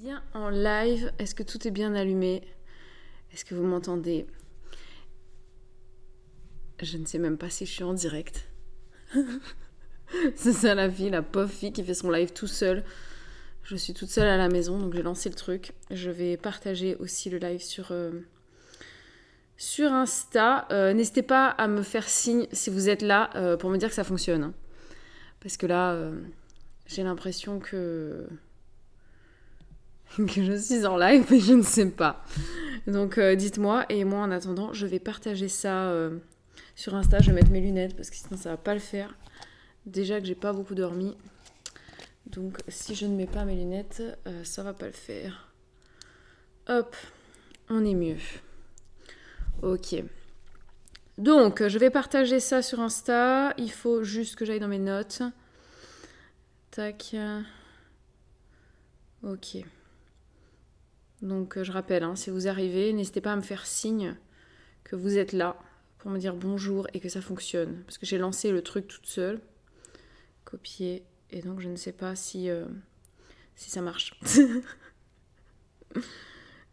bien en live. Est-ce que tout est bien allumé? Est-ce que vous m'entendez? Je ne sais même pas si je suis en direct. C'est ça la fille, la pauvre fille qui fait son live tout seul. Je suis toute seule à la maison, donc j'ai lancé le truc. Je vais partager aussi le live sur Insta. N'hésitez pas à me faire signe si vous êtes là pour me dire que ça fonctionne. Hein. Parce que là, j'ai l'impression que je suis en live, mais je ne sais pas. Donc dites-moi, et moi en attendant, je vais partager ça sur Insta. Je vais mettre mes lunettes parce que sinon ça va pas le faire. Déjà que j'ai pas beaucoup dormi. Donc si je ne mets pas mes lunettes, ça va pas le faire. Hop, on est mieux. Ok. Donc je vais partager ça sur Insta. Il faut juste que j'aille dans mes notes. Tac. Ok. Donc je rappelle, hein, si vous arrivez, n'hésitez pas à me faire signe que vous êtes là pour me dire bonjour et que ça fonctionne. Parce que j'ai lancé le truc toute seule. Copier. Et donc je ne sais pas si ça marche.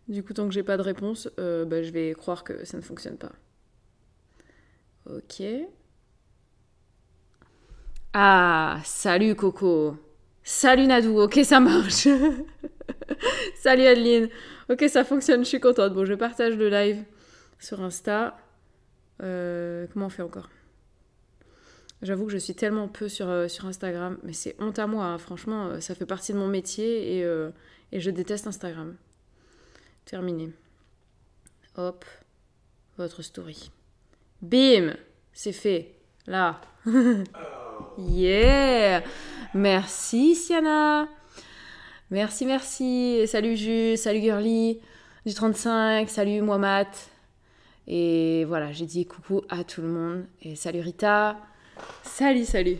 Du coup, tant que j'ai pas de réponse, je vais croire que ça ne fonctionne pas. Ok. Ah, salut Coco. Salut Nadou. Ok, ça marche. Salut Adeline. Ok, ça fonctionne, je suis contente. Bon, je partage le live sur Insta. Comment on fait encore? J'avoue que je suis tellement peu sur Instagram, mais c'est honte à moi. Hein. Franchement, ça fait partie de mon métier et je déteste Instagram. Terminé. Hop, votre story. Bim, c'est fait. Là. Yeah. Merci Siana. Merci, merci. Salut Jus, salut Girly du 35, salut Mohamed. Et voilà, j'ai dit coucou à tout le monde. Et salut Rita. Salut, salut.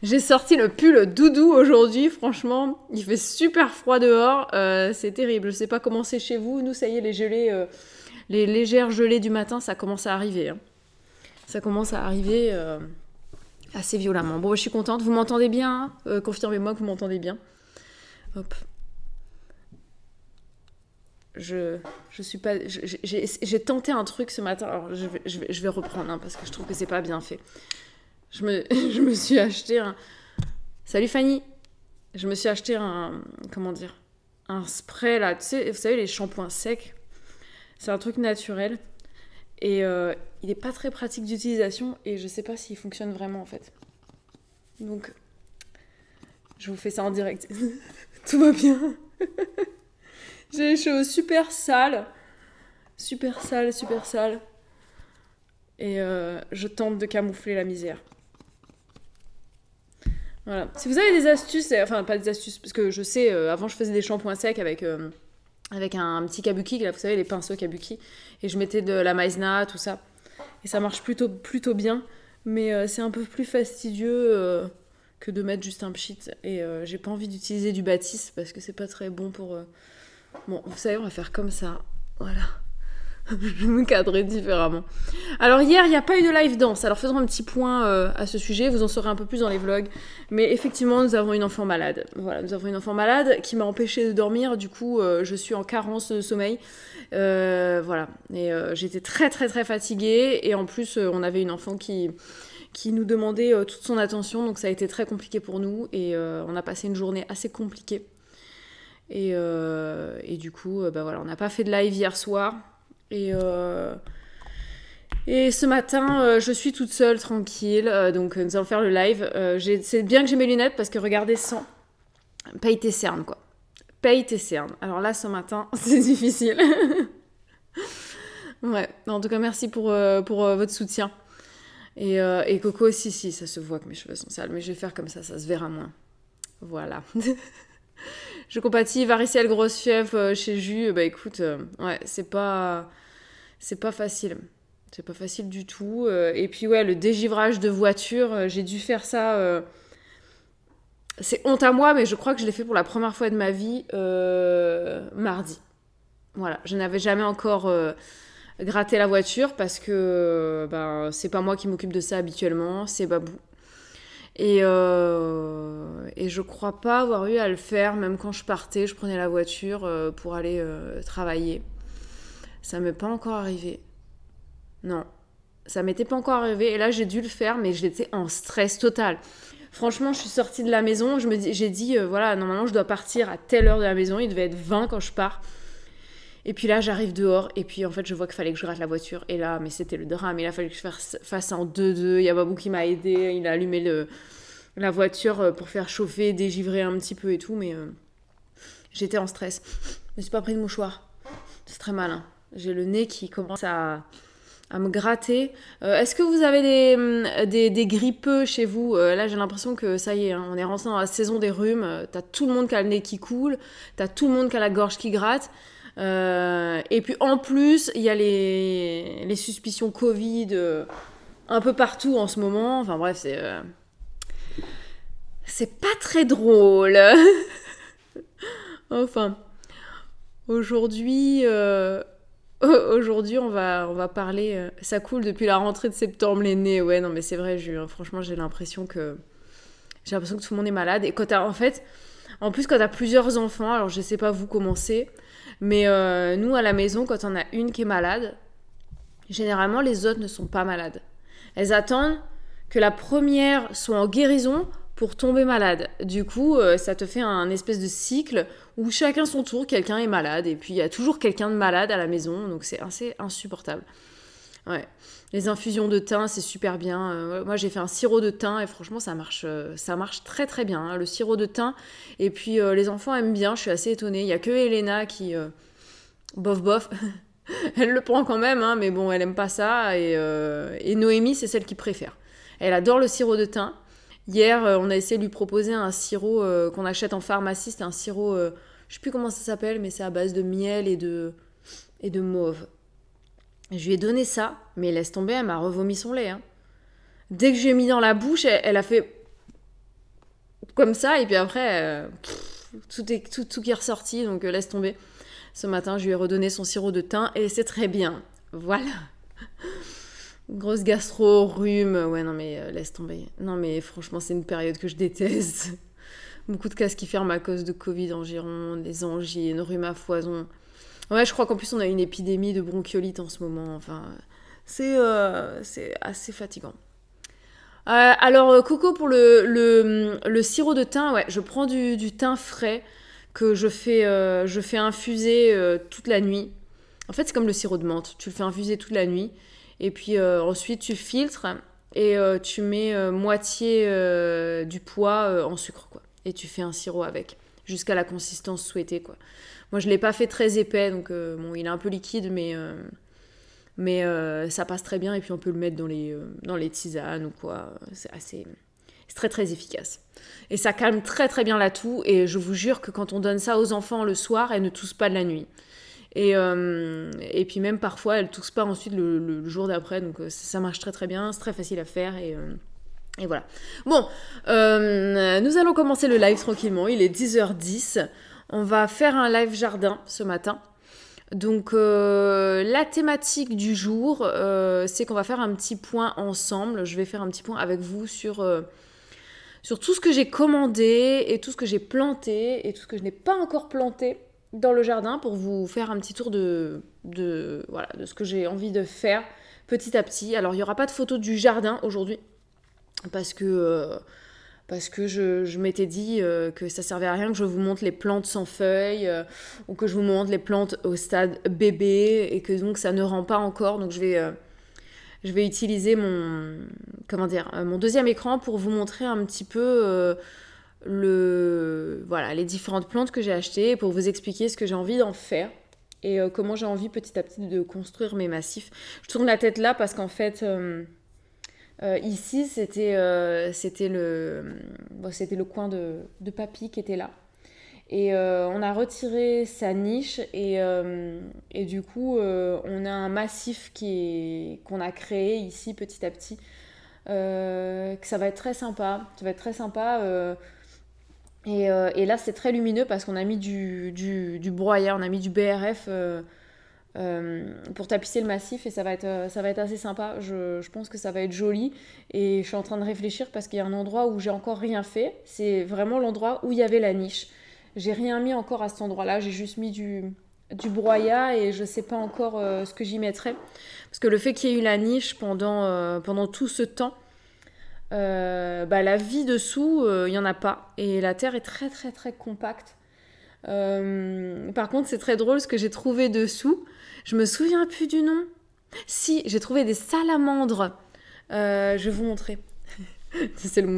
J'ai sorti le pull doudou aujourd'hui, franchement, il fait super froid dehors, c'est terrible. Je sais pas comment c'est chez vous, nous ça y est, les gelées, les légères gelées du matin, ça commence à arriver. Hein. Ça commence à arriver assez violemment. Bon, je suis contente, vous m'entendez bien hein confirmez-moi que vous m'entendez bien. Hop. Je suis pas... J'ai tenté un truc ce matin, alors je vais reprendre hein, parce que je trouve que c'est pas bien fait. Je me suis acheté un... Salut Fanny. Je me suis acheté un... Comment dire? Un spray là. Tu sais, vous savez, les shampoings secs. C'est un truc naturel. Et il est pas très pratique d'utilisation. Et je sais pas s'il fonctionne vraiment en fait. Donc, je vous fais ça en direct. Tout va bien. J'ai les cheveux super sales. Super sales, super sales. Et je tente de camoufler la misère. Voilà. Si vous avez des astuces, enfin pas des astuces, parce que je sais, avant je faisais des shampoings secs avec un petit kabuki, là vous savez les pinceaux kabuki, et je mettais de la maïzena, tout ça, et ça marche plutôt bien, mais c'est un peu plus fastidieux que de mettre juste un pchit, et j'ai pas envie d'utiliser du bâtisse parce que c'est pas très bon pour... Bon, vous savez, on va faire comme ça, voilà. Je vais me cadrer différemment. Alors hier, il n'y a pas eu de live danse. Alors faisons un petit point à ce sujet. Vous en saurez un peu plus dans les vlogs. Mais effectivement, nous avons une enfant malade. Voilà, nous avons une enfant malade qui m'a empêchée de dormir. Du coup, je suis en carence de sommeil. Voilà. Et j'étais très très très fatiguée. Et en plus, on avait une enfant qui nous demandait toute son attention. Donc ça a été très compliqué pour nous. Et on a passé une journée assez compliquée. Et du coup, voilà, on n'a pas fait de live hier soir. Et ce matin, je suis toute seule, tranquille. Donc, nous allons faire le live. C'est bien que j'ai mes lunettes parce que regardez, sans. Paye tes cernes, quoi. Paye tes cernes. Alors là, ce matin, c'est difficile. Ouais. En tout cas, merci pour votre soutien. Et Coco aussi, si, ça se voit que mes cheveux sont sales. Mais je vais faire comme ça se verra moins. Voilà. Je compatis, varicelle, grosse fièvre chez Jus. Bah écoute, ouais, c'est pas facile. C'est pas facile du tout. Et puis ouais, le dégivrage de voiture, j'ai dû faire ça... C'est honte à moi, mais je crois que je l'ai fait pour la première fois de ma vie mardi. Voilà, je n'avais jamais encore gratté la voiture parce que c'est pas moi qui m'occupe de ça habituellement, c'est Babou. Et je crois pas avoir eu à le faire, même quand je partais, je prenais la voiture pour aller travailler. Ça m'est pas encore arrivé. Non, ça m'était pas encore arrivé. Et là, j'ai dû le faire, mais j'étais en stress total. Franchement, je suis sortie de la maison, j'ai dit, voilà, normalement, je dois partir à telle heure de la maison, il devait être 20 quand je pars. Et puis là, j'arrive dehors, et puis en fait, je vois qu'il fallait que je rate la voiture. Et là, mais c'était le drame, il a fallu que je fasse en 2-2. Il y a Babou qui m'a aidé, il a allumé la voiture pour faire chauffer, dégivrer un petit peu et tout, mais j'étais en stress. Je me suis pas pris de mouchoir. C'est très malin. J'ai le nez qui commence à me gratter. Est-ce que vous avez des grippeux chez vous? Là, j'ai l'impression que ça y est, hein, on est rentré dans la saison des rhumes. T'as tout le monde qui a le nez qui coule, t'as tout le monde qui a la gorge qui gratte. Et puis en plus, il y a les suspicions Covid un peu partout en ce moment. Enfin bref, c'est pas très drôle. Enfin, aujourd'hui, aujourd'hui on va parler. Ça coule depuis la rentrée de septembre les nez. Ouais, non mais c'est vrai, franchement, j'ai l'impression que tout le monde est malade. Et quand en plus quand t'as plusieurs enfants, alors je sais pas vous comment c'est. Mais nous, à la maison, quand on a une qui est malade, généralement, les autres ne sont pas malades. Elles attendent que la première soit en guérison pour tomber malade. Du coup, ça te fait un espèce de cycle où chacun son tour, quelqu'un est malade. Et puis, il y a toujours quelqu'un de malade à la maison. Donc, c'est assez insupportable. Ouais. Les infusions de thym, c'est super bien. Moi, j'ai fait un sirop de thym et franchement, ça marche très très bien, hein, le sirop de thym. Et puis, les enfants aiment bien, je suis assez étonnée. Il n'y a que Elena qui, bof, elle le prend quand même, hein, mais bon, elle aime pas ça. Et Noémie, c'est celle qui préfère. Elle adore le sirop de thym. Hier, on a essayé de lui proposer un sirop qu'on achète en pharmacie. C'est un sirop, je sais plus comment ça s'appelle, mais c'est à base de miel et de mauve. Je lui ai donné ça, mais laisse tomber, elle m'a revomi son lait. Hein. Dès que je lui ai mis dans la bouche, elle a fait comme ça, et puis après, tout qui est ressorti, donc laisse tomber. Ce matin, je lui ai redonné son sirop de thym, et c'est très bien. Voilà. Grosse gastro, rhume, ouais, non mais laisse tomber. Non mais franchement, c'est une période que je déteste. Beaucoup de cases qui ferment à cause de Covid en Gironde, les angines, rhume à foison. Ouais, je crois qu'en plus, on a une épidémie de bronchiolite en ce moment. Enfin, c'est assez fatigant. Alors, Coco, pour le sirop de thym, ouais, je prends du thym frais que je fais infuser toute la nuit. En fait, c'est comme le sirop de menthe. Tu le fais infuser toute la nuit. Et puis, ensuite, tu filtres et tu mets moitié du poids en sucre, quoi. Et tu fais un sirop avec, jusqu'à la consistance souhaitée, quoi. Moi, je ne l'ai pas fait très épais, donc bon, il est un peu liquide, mais ça passe très bien. Et puis, on peut le mettre dans les tisanes ou quoi. C'est très, très efficace. Et ça calme très, très bien la toux. Et je vous jure que quand on donne ça aux enfants le soir, elles ne toussent pas de la nuit. Et puis, même parfois, elles ne toussent pas ensuite le jour d'après. Donc, ça marche très, très bien. C'est très facile à faire. Et voilà. Bon, nous allons commencer le live tranquillement. Il est 10h10. On va faire un live jardin ce matin. Donc, la thématique du jour, c'est qu'on va faire un petit point ensemble. Je vais faire un petit point avec vous sur tout ce que j'ai commandé et tout ce que j'ai planté et tout ce que je n'ai pas encore planté dans le jardin pour vous faire un petit tour de ce que j'ai envie de faire petit à petit. Alors, il n'y aura pas de photo du jardin aujourd'hui parce que je m'étais dit que ça servait à rien que je vous montre les plantes sans feuilles ou que je vous montre les plantes au stade bébé et que donc ça ne rend pas encore. Donc je vais utiliser mon deuxième écran pour vous montrer un petit peu les différentes plantes que j'ai achetées pour vous expliquer ce que j'ai envie d'en faire et comment j'ai envie petit à petit de construire mes massifs. Je tourne la tête là parce qu'en fait... ici, c'était le coin de papy qui était là. Et on a retiré sa niche et du coup, on a un massif qu'on a créé ici petit à petit. Que ça va être très sympa. Ça va être très sympa. Et là, c'est très lumineux parce qu'on a mis du broyat, on a mis du BRF pour tapisser le massif et ça va être assez sympa. Je pense que ça va être joli et je suis en train de réfléchir parce qu'il y a un endroit où j'ai encore rien fait. C'est vraiment l'endroit où il y avait la niche. J'ai rien mis encore à cet endroit-là. J'ai juste mis du broyat et je sais pas encore ce que j'y mettrai. Parce que le fait qu'il y ait eu la niche pendant tout ce temps, la vie dessous, il n'y en a pas. Et la terre est très très très compacte. Par contre, c'est très drôle ce que j'ai trouvé dessous. Je me souviens plus du nom. Si, j'ai trouvé des salamandres. Je vais vous montrer. C'est le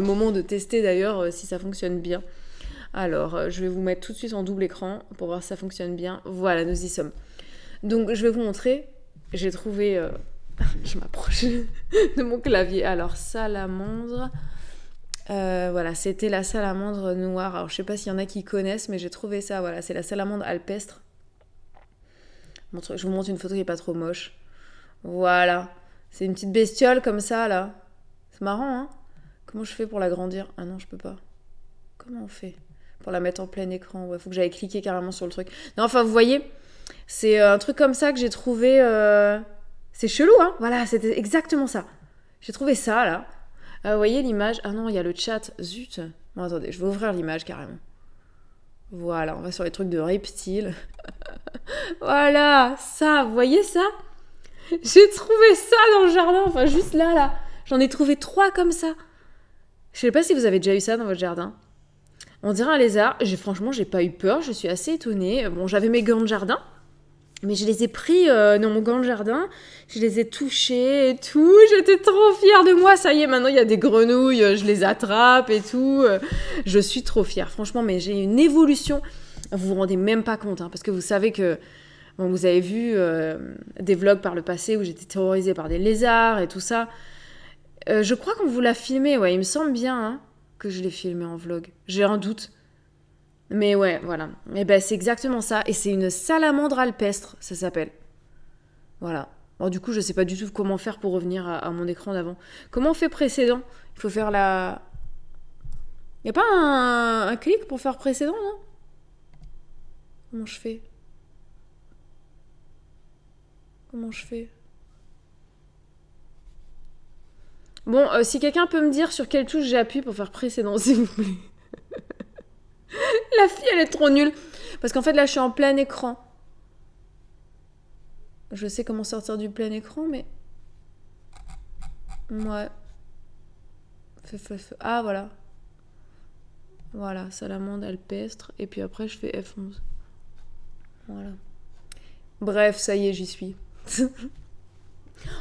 moment de tester d'ailleurs si ça fonctionne bien. Alors, je vais vous mettre tout de suite en double écran pour voir si ça fonctionne bien. Voilà, nous y sommes. Donc, je vais vous montrer. J'ai trouvé... je m'approche de mon clavier. Alors, salamandre... voilà, c'était la salamandre noire. Alors, je sais pas s'il y en a qui connaissent, mais j'ai trouvé ça. Voilà, c'est la salamandre alpestre. Je vous montre une photo qui est pas trop moche. Voilà. C'est une petite bestiole comme ça, là. C'est marrant, hein? Comment je fais pour l'agrandir? Ah non, je peux pas. Comment on fait pour la mettre en plein écran? Ouais, faut que j'aille cliquer carrément sur le truc. Non, enfin, vous voyez, c'est un truc comme ça que j'ai trouvé... C'est chelou, hein? Voilà, c'était exactement ça. J'ai trouvé ça, là. Vous voyez l'image? Ah non, il y a le chat. Zut. Bon, attendez, je vais ouvrir l'image carrément. Voilà, on va sur les trucs de reptiles. Voilà, ça, vous voyez ça? J'ai trouvé ça dans le jardin, enfin juste là. J'en ai trouvé 3 comme ça. Je sais pas si vous avez déjà eu ça dans votre jardin. On dirait un lézard. Franchement, j'ai pas eu peur, je suis assez étonnée. Bon, j'avais mes gants de jardin. Mais je les ai pris dans mon gant de jardin, je les ai touchés et tout, j'étais trop fière de moi, ça y est, maintenant il y a des grenouilles, je les attrape et tout, je suis trop fière, franchement, mais j'ai une évolution, vous vous rendez même pas compte, hein, parce que vous savez que, bon, vous avez vu des vlogs par le passé où j'étais terrorisée par des lézards et tout ça, je crois qu'on vous l'a filmé, ouais, il me semble bien hein, que je l'ai filmé en vlog, j'ai un doute. Mais ouais, voilà. Et ben c'est exactement ça. Et c'est une salamandre alpestre, ça s'appelle. Voilà. Alors du coup, je sais pas du tout comment faire pour revenir à mon écran d'avant. Comment on fait précédent? Il faut faire la... Y a pas un clic pour faire précédent, non? Comment je fais? Bon, si quelqu'un peut me dire sur quelle touche j'appuie pour faire précédent, s'il vous plaît. La fille, elle est trop nulle. Parce qu'en fait, là, je suis en plein écran. Je sais comment sortir du plein écran, mais... Ouais. Ah, voilà. Voilà, salamandre alpestre. Et puis après, je fais F11. Voilà. Bref, ça y est, j'y suis.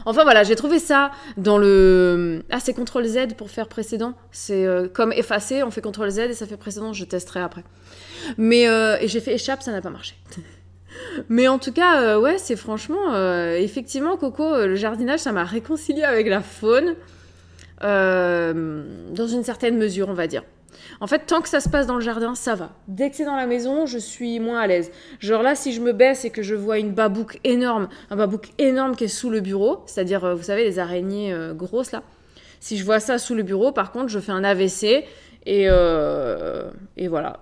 Enfin voilà, j'ai trouvé ça dans le... Ah, c'est CTRL-Z pour faire précédent. C'est comme effacer, on fait CTRL-Z et ça fait précédent, je testerai après. Mais et j'ai fait échappe, ça n'a pas marché. Mais en tout cas, ouais, c'est franchement... effectivement, Coco, le jardinage, ça m'a réconcilié avec la faune. Dans une certaine mesure, on va dire. En fait, tant que ça se passe dans le jardin, ça va. Dès que c'est dans la maison, je suis moins à l'aise. Genre là, si je me baisse et que je vois une babouque énorme, un babouque énorme qui est sous le bureau, c'est-à-dire, vous savez, les araignées grosses là. Si je vois ça sous le bureau, par contre, je fais un AVC et voilà.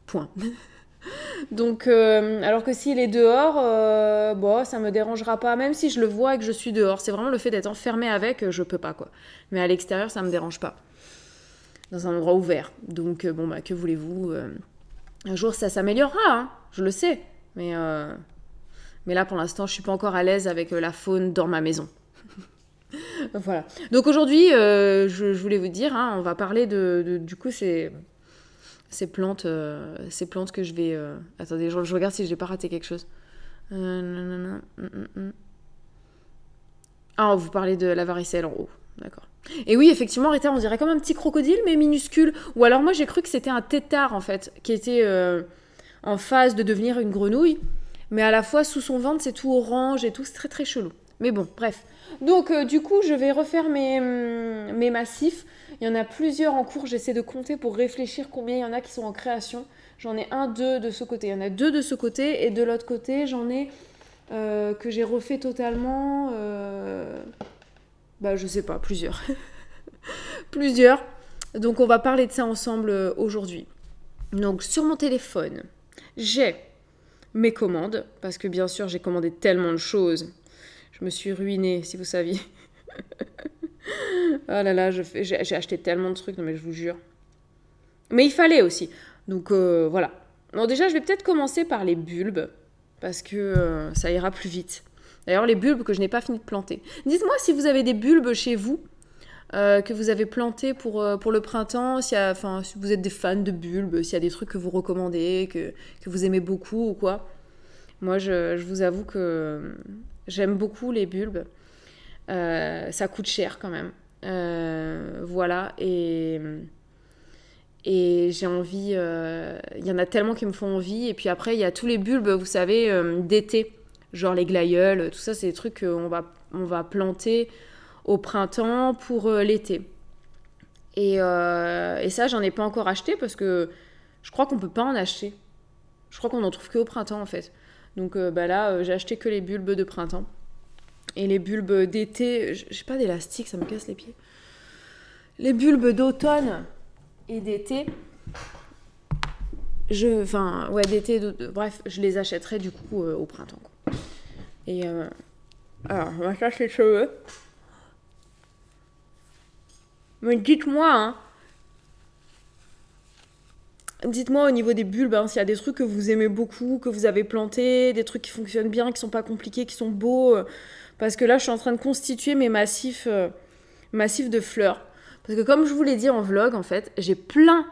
Point. Donc, alors que s'il est dehors, bon, ça me dérangera pas, même si je le vois et que je suis dehors. C'est vraiment le fait d'être enfermée avec, je peux pas, quoi. Mais à l'extérieur, ça me dérange pas. Dans un endroit ouvert. Donc, bon, bah, que voulez-vous un jour, ça s'améliorera, hein, je le sais. Mais là, pour l'instant, je suis pas encore à l'aise avec la faune dans ma maison. Voilà. Donc, aujourd'hui, je voulais vous dire, hein, on va parler du coup, ces plantes que je vais... Attendez, je regarde si je n'ai pas raté quelque chose. Ah, vous parlez de la varicelle en haut. D'accord. Et oui, effectivement, Rita, on dirait comme un petit crocodile, mais minuscule. Ou alors, moi, j'ai cru que c'était un tétard, en fait, qui était en phase de devenir une grenouille. Mais à la fois, sous son ventre, c'est tout orange et tout. C'est très, très chelou. Mais bon, bref. Donc, du coup, je vais refaire mes massifs. Il y en a plusieurs en cours. J'essaie de compter pour réfléchir combien il y en a qui sont en création. J'en ai 1, 2 de ce côté. Il y en a 2 de ce côté. Et de l'autre côté, j'en ai que j'ai refait totalement... je sais pas, plusieurs. Plusieurs. Donc, on va parler de ça ensemble aujourd'hui. Donc, sur mon téléphone, j'ai mes commandes, parce que bien sûr, j'ai commandé tellement de choses. Je me suis ruinée, si vous saviez. Oh là là, j'ai acheté tellement de trucs, non mais je vous jure. Mais il fallait aussi. Donc voilà. Bon, déjà, je vais peut-être commencer par les bulbes, parce que ça ira plus vite. D'ailleurs, les bulbes que je n'ai pas fini de planter. Dites-moi si vous avez des bulbes chez vous, que vous avez plantés pour le printemps, si vous êtes des fans de bulbes, s'il y a des trucs que vous recommandez, que vous aimez beaucoup ou quoi. Moi, je vous avoue que j'aime beaucoup les bulbes. Ça coûte cher quand même. Voilà, et j'ai envie... Il y en a tellement qui me font envie. Et puis après, il y a tous les bulbes, vous savez, d'été. Genre les glaïeuls, tout ça, c'est des trucs qu'on va planter au printemps pour l'été. Et ça, j'en ai pas encore acheté parce que je crois qu'on peut pas en acheter. Je crois qu'on en trouve qu'au printemps, en fait. Donc là, j'ai acheté que les bulbes de printemps. Et les bulbes d'été, j'ai pas d'élastique, ça me casse les pieds. Les bulbes d'automne et d'été, d'été, bref, je les achèterai du coup au printemps, quoi. Et alors, on va chercher les cheveux. Mais dites-moi, hein. Dites-moi au niveau des bulbes, hein, s'il y a des trucs que vous aimez beaucoup, que vous avez plantés, des trucs qui fonctionnent bien, qui sont pas compliqués, qui sont beaux. Parce que là, je suis en train de constituer mes massifs de fleurs. Parce que comme je vous l'ai dit en vlog, en fait, j'ai plein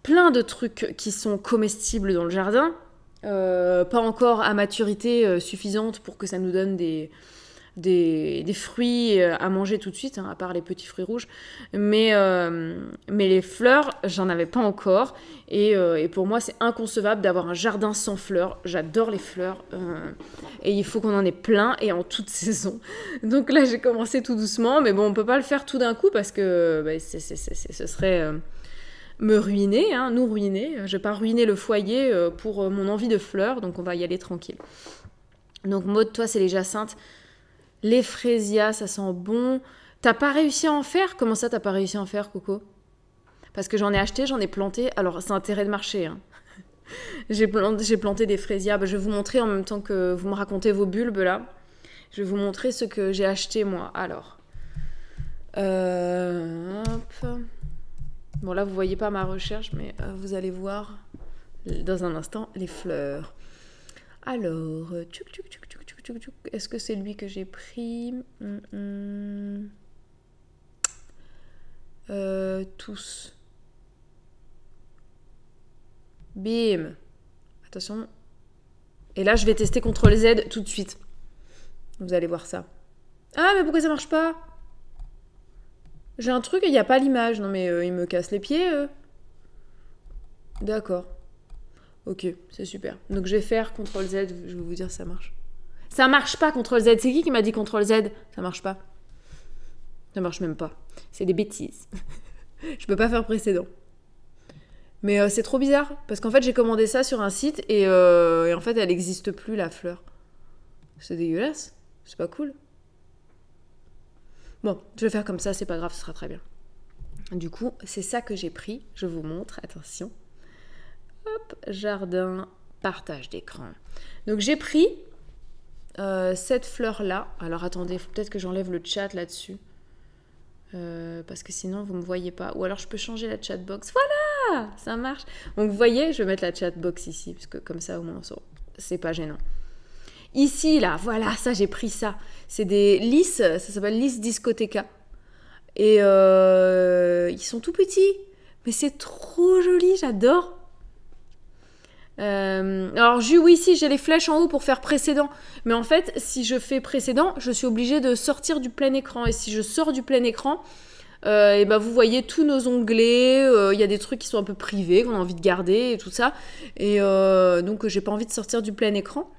de trucs qui sont comestibles dans le jardin. Pas encore à maturité suffisante pour que ça nous donne des fruits à manger tout de suite, hein, à part les petits fruits rouges. Mais les fleurs, j'en avais pas encore. Et pour moi, c'est inconcevable d'avoir un jardin sans fleurs. J'adore les fleurs. Et il faut qu'on en ait plein et en toute saison. Donc là, j'ai commencé tout doucement. Mais bon, on peut pas le faire tout d'un coup parce que ce serait... me ruiner, hein, nous ruiner. Je vais pas ruiner le foyer pour mon envie de fleurs, donc on va y aller tranquille. Donc Maud, toi, c'est les jacinthes. Les fraisias, ça sent bon. T'as pas réussi à en faire? Comment ça, t'as pas réussi à en faire, Coco? Parce que j'en ai acheté, j'en ai planté. Alors, c'est intérêt de marché. Hein. J'ai planté des fraisias. Je vais vous montrer en même temps que vous me racontez vos bulbes, là. Je vais vous montrer ce que j'ai acheté, moi. Alors. Hop. Bon, là, vous voyez pas ma recherche, mais vous allez voir dans un instant les fleurs. Alors, est-ce que c'est lui que j'ai pris? Tous. Bim. Attention. Et là, je vais tester CTRL Z tout de suite. Vous allez voir ça. Ah, mais pourquoi ça marche pas? J'ai un truc et il n'y a pas l'image. Non mais il me casse les pieds. D'accord. Ok, c'est super. Donc je vais faire CTRL Z, je vais vous dire si ça marche. Ça marche pas CTRL Z. C'est qui m'a dit CTRL Z? Ça marche pas. Ça marche même pas. C'est des bêtises. Je peux pas faire précédent. Mais c'est trop bizarre. Parce qu'en fait j'ai commandé ça sur un site et en fait elle n'existe plus la fleur. C'est dégueulasse. C'est pas cool. Bon, je vais faire comme ça, c'est pas grave, ce sera très bien. Du coup, c'est ça que j'ai pris. Je vous montre, attention. Hop, jardin, partage d'écran. Donc j'ai pris cette fleur-là. Alors attendez, il faut peut-être que j'enlève le chat là-dessus. Parce que sinon, vous ne me voyez pas. Ou alors, je peux changer la chatbox. Voilà, ça marche. Donc, vous voyez, je vais mettre la chatbox ici. Parce que comme ça, au moins, c'est pas gênant. Ici, là, voilà, ça, j'ai pris ça. C'est des lys, ça s'appelle lys discoteca. Et ils sont tout petits. Mais c'est trop joli, j'adore. Alors, oui, ici, j'ai les flèches en haut pour faire précédent. Mais en fait, si je fais précédent, je suis obligée de sortir du plein écran. Et si je sors du plein écran, et ben vous voyez tous nos onglets. Il y a des trucs qui sont un peu privés, qu'on a envie de garder et tout ça. Et donc, j'ai pas envie de sortir du plein écran.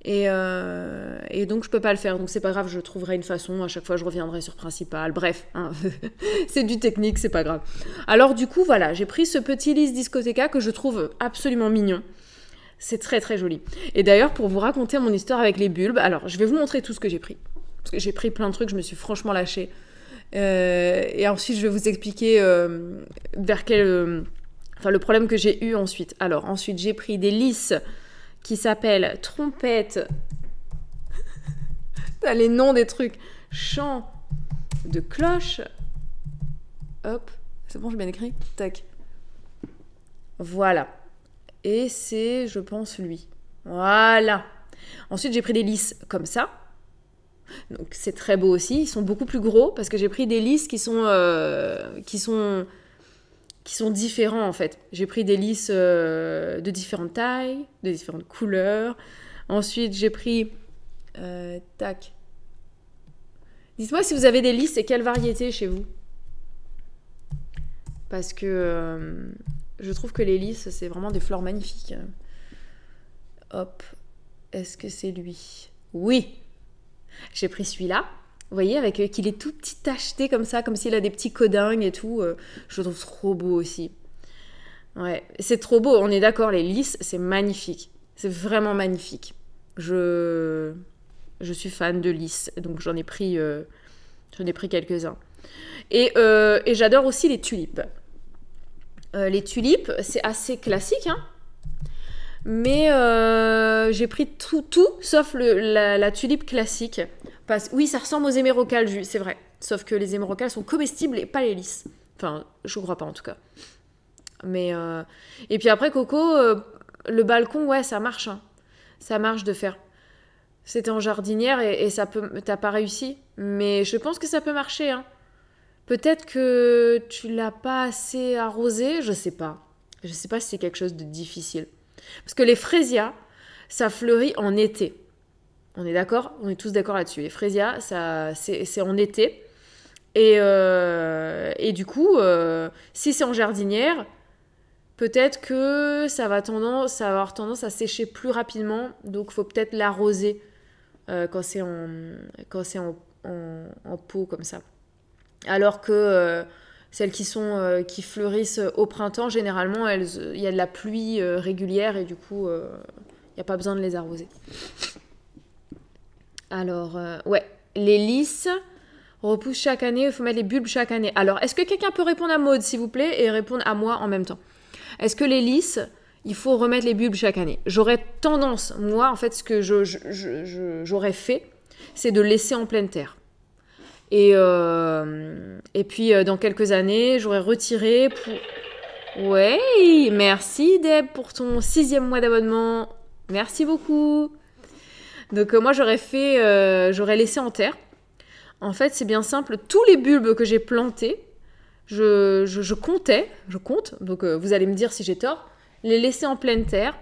Et donc je peux pas le faire, donc c'est pas grave, je trouverai une façon, à chaque fois je reviendrai sur principal, bref, hein. C'est du technique, c'est pas grave. Alors du coup voilà, j'ai pris ce petit lys discoteca que je trouve absolument mignon, c'est très très joli. Et d'ailleurs pour vous raconter mon histoire avec les bulbes, alors je vais vous montrer tout ce que j'ai pris, parce que j'ai pris plein de trucs, je me suis franchement lâchée, et ensuite je vais vous expliquer vers quel... le problème que j'ai eu ensuite. Alors ensuite j'ai pris des lys qui s'appelle trompette. T'as les noms des trucs. Chant de cloche. Hop, c'est bon, j'ai bien écrit. Tac. Voilà. Et c'est, je pense, lui. Voilà. Ensuite, j'ai pris des lys comme ça. Donc, c'est très beau aussi. Ils sont beaucoup plus gros parce que j'ai pris des lys qui sont différents, en fait. J'ai pris des lys de différentes tailles, de différentes couleurs. Ensuite, j'ai pris... tac. Dites-moi si vous avez des lys et quelle variété chez vous. Parce que je trouve que les lys, c'est vraiment des fleurs magnifiques. Hop. Est-ce que c'est lui? Oui. J'ai pris celui-là. Vous voyez, avec qu'il est tout petit tacheté comme ça, comme s'il a des petits codingues et tout. Je le trouve trop beau aussi. Ouais, c'est trop beau. On est d'accord, les lys, c'est magnifique. C'est vraiment magnifique. Je suis fan de lys, donc j'en ai pris quelques-uns. Et j'adore aussi les tulipes. Les tulipes, c'est assez classique, hein. Mais j'ai pris tout sauf la tulipe classique. Oui, ça ressemble aux émérocales, c'est vrai. Sauf que les émérocales sont comestibles et pas les lys. Enfin, je crois pas en tout cas. Mais et puis après, Coco, le balcon, ouais, ça marche. Hein. Ça marche de faire. C'était en jardinière et t'as pas réussi. Mais je pense que ça peut marcher. Hein. Peut-être que tu l'as pas assez arrosé, je sais pas. Je sais pas si c'est quelque chose de difficile. Parce que les fraisias, ça fleurit en été. On est d'accord? On est tous d'accord là-dessus. Les fraisias, c'est en été. Et du coup, si c'est en jardinière, peut-être que ça va avoir tendance à sécher plus rapidement. Donc, il faut peut-être l'arroser quand c'est en pot comme ça. Alors que celles qui fleurissent au printemps, généralement, il y a de la pluie régulière et du coup, il n'y a pas besoin de les arroser. Alors, ouais, les lys repoussent chaque année, il faut mettre les bulbes chaque année. Alors, est-ce que quelqu'un peut répondre à Maud, s'il vous plaît, et répondre à moi en même temps? Est-ce que les lys, il faut remettre les bulbes chaque année? J'aurais tendance, moi, en fait, ce que j'aurais fait, c'est de laisser en pleine terre. Et puis, dans quelques années, j'aurais retiré pour... Ouais, merci Deb pour ton 6e mois d'abonnement. Merci beaucoup. Donc, moi, j'aurais laissé en terre. En fait, c'est bien simple. Tous les bulbes que j'ai plantés, je compte. Donc, vous allez me dire si j'ai tort. Les laisser en pleine terre.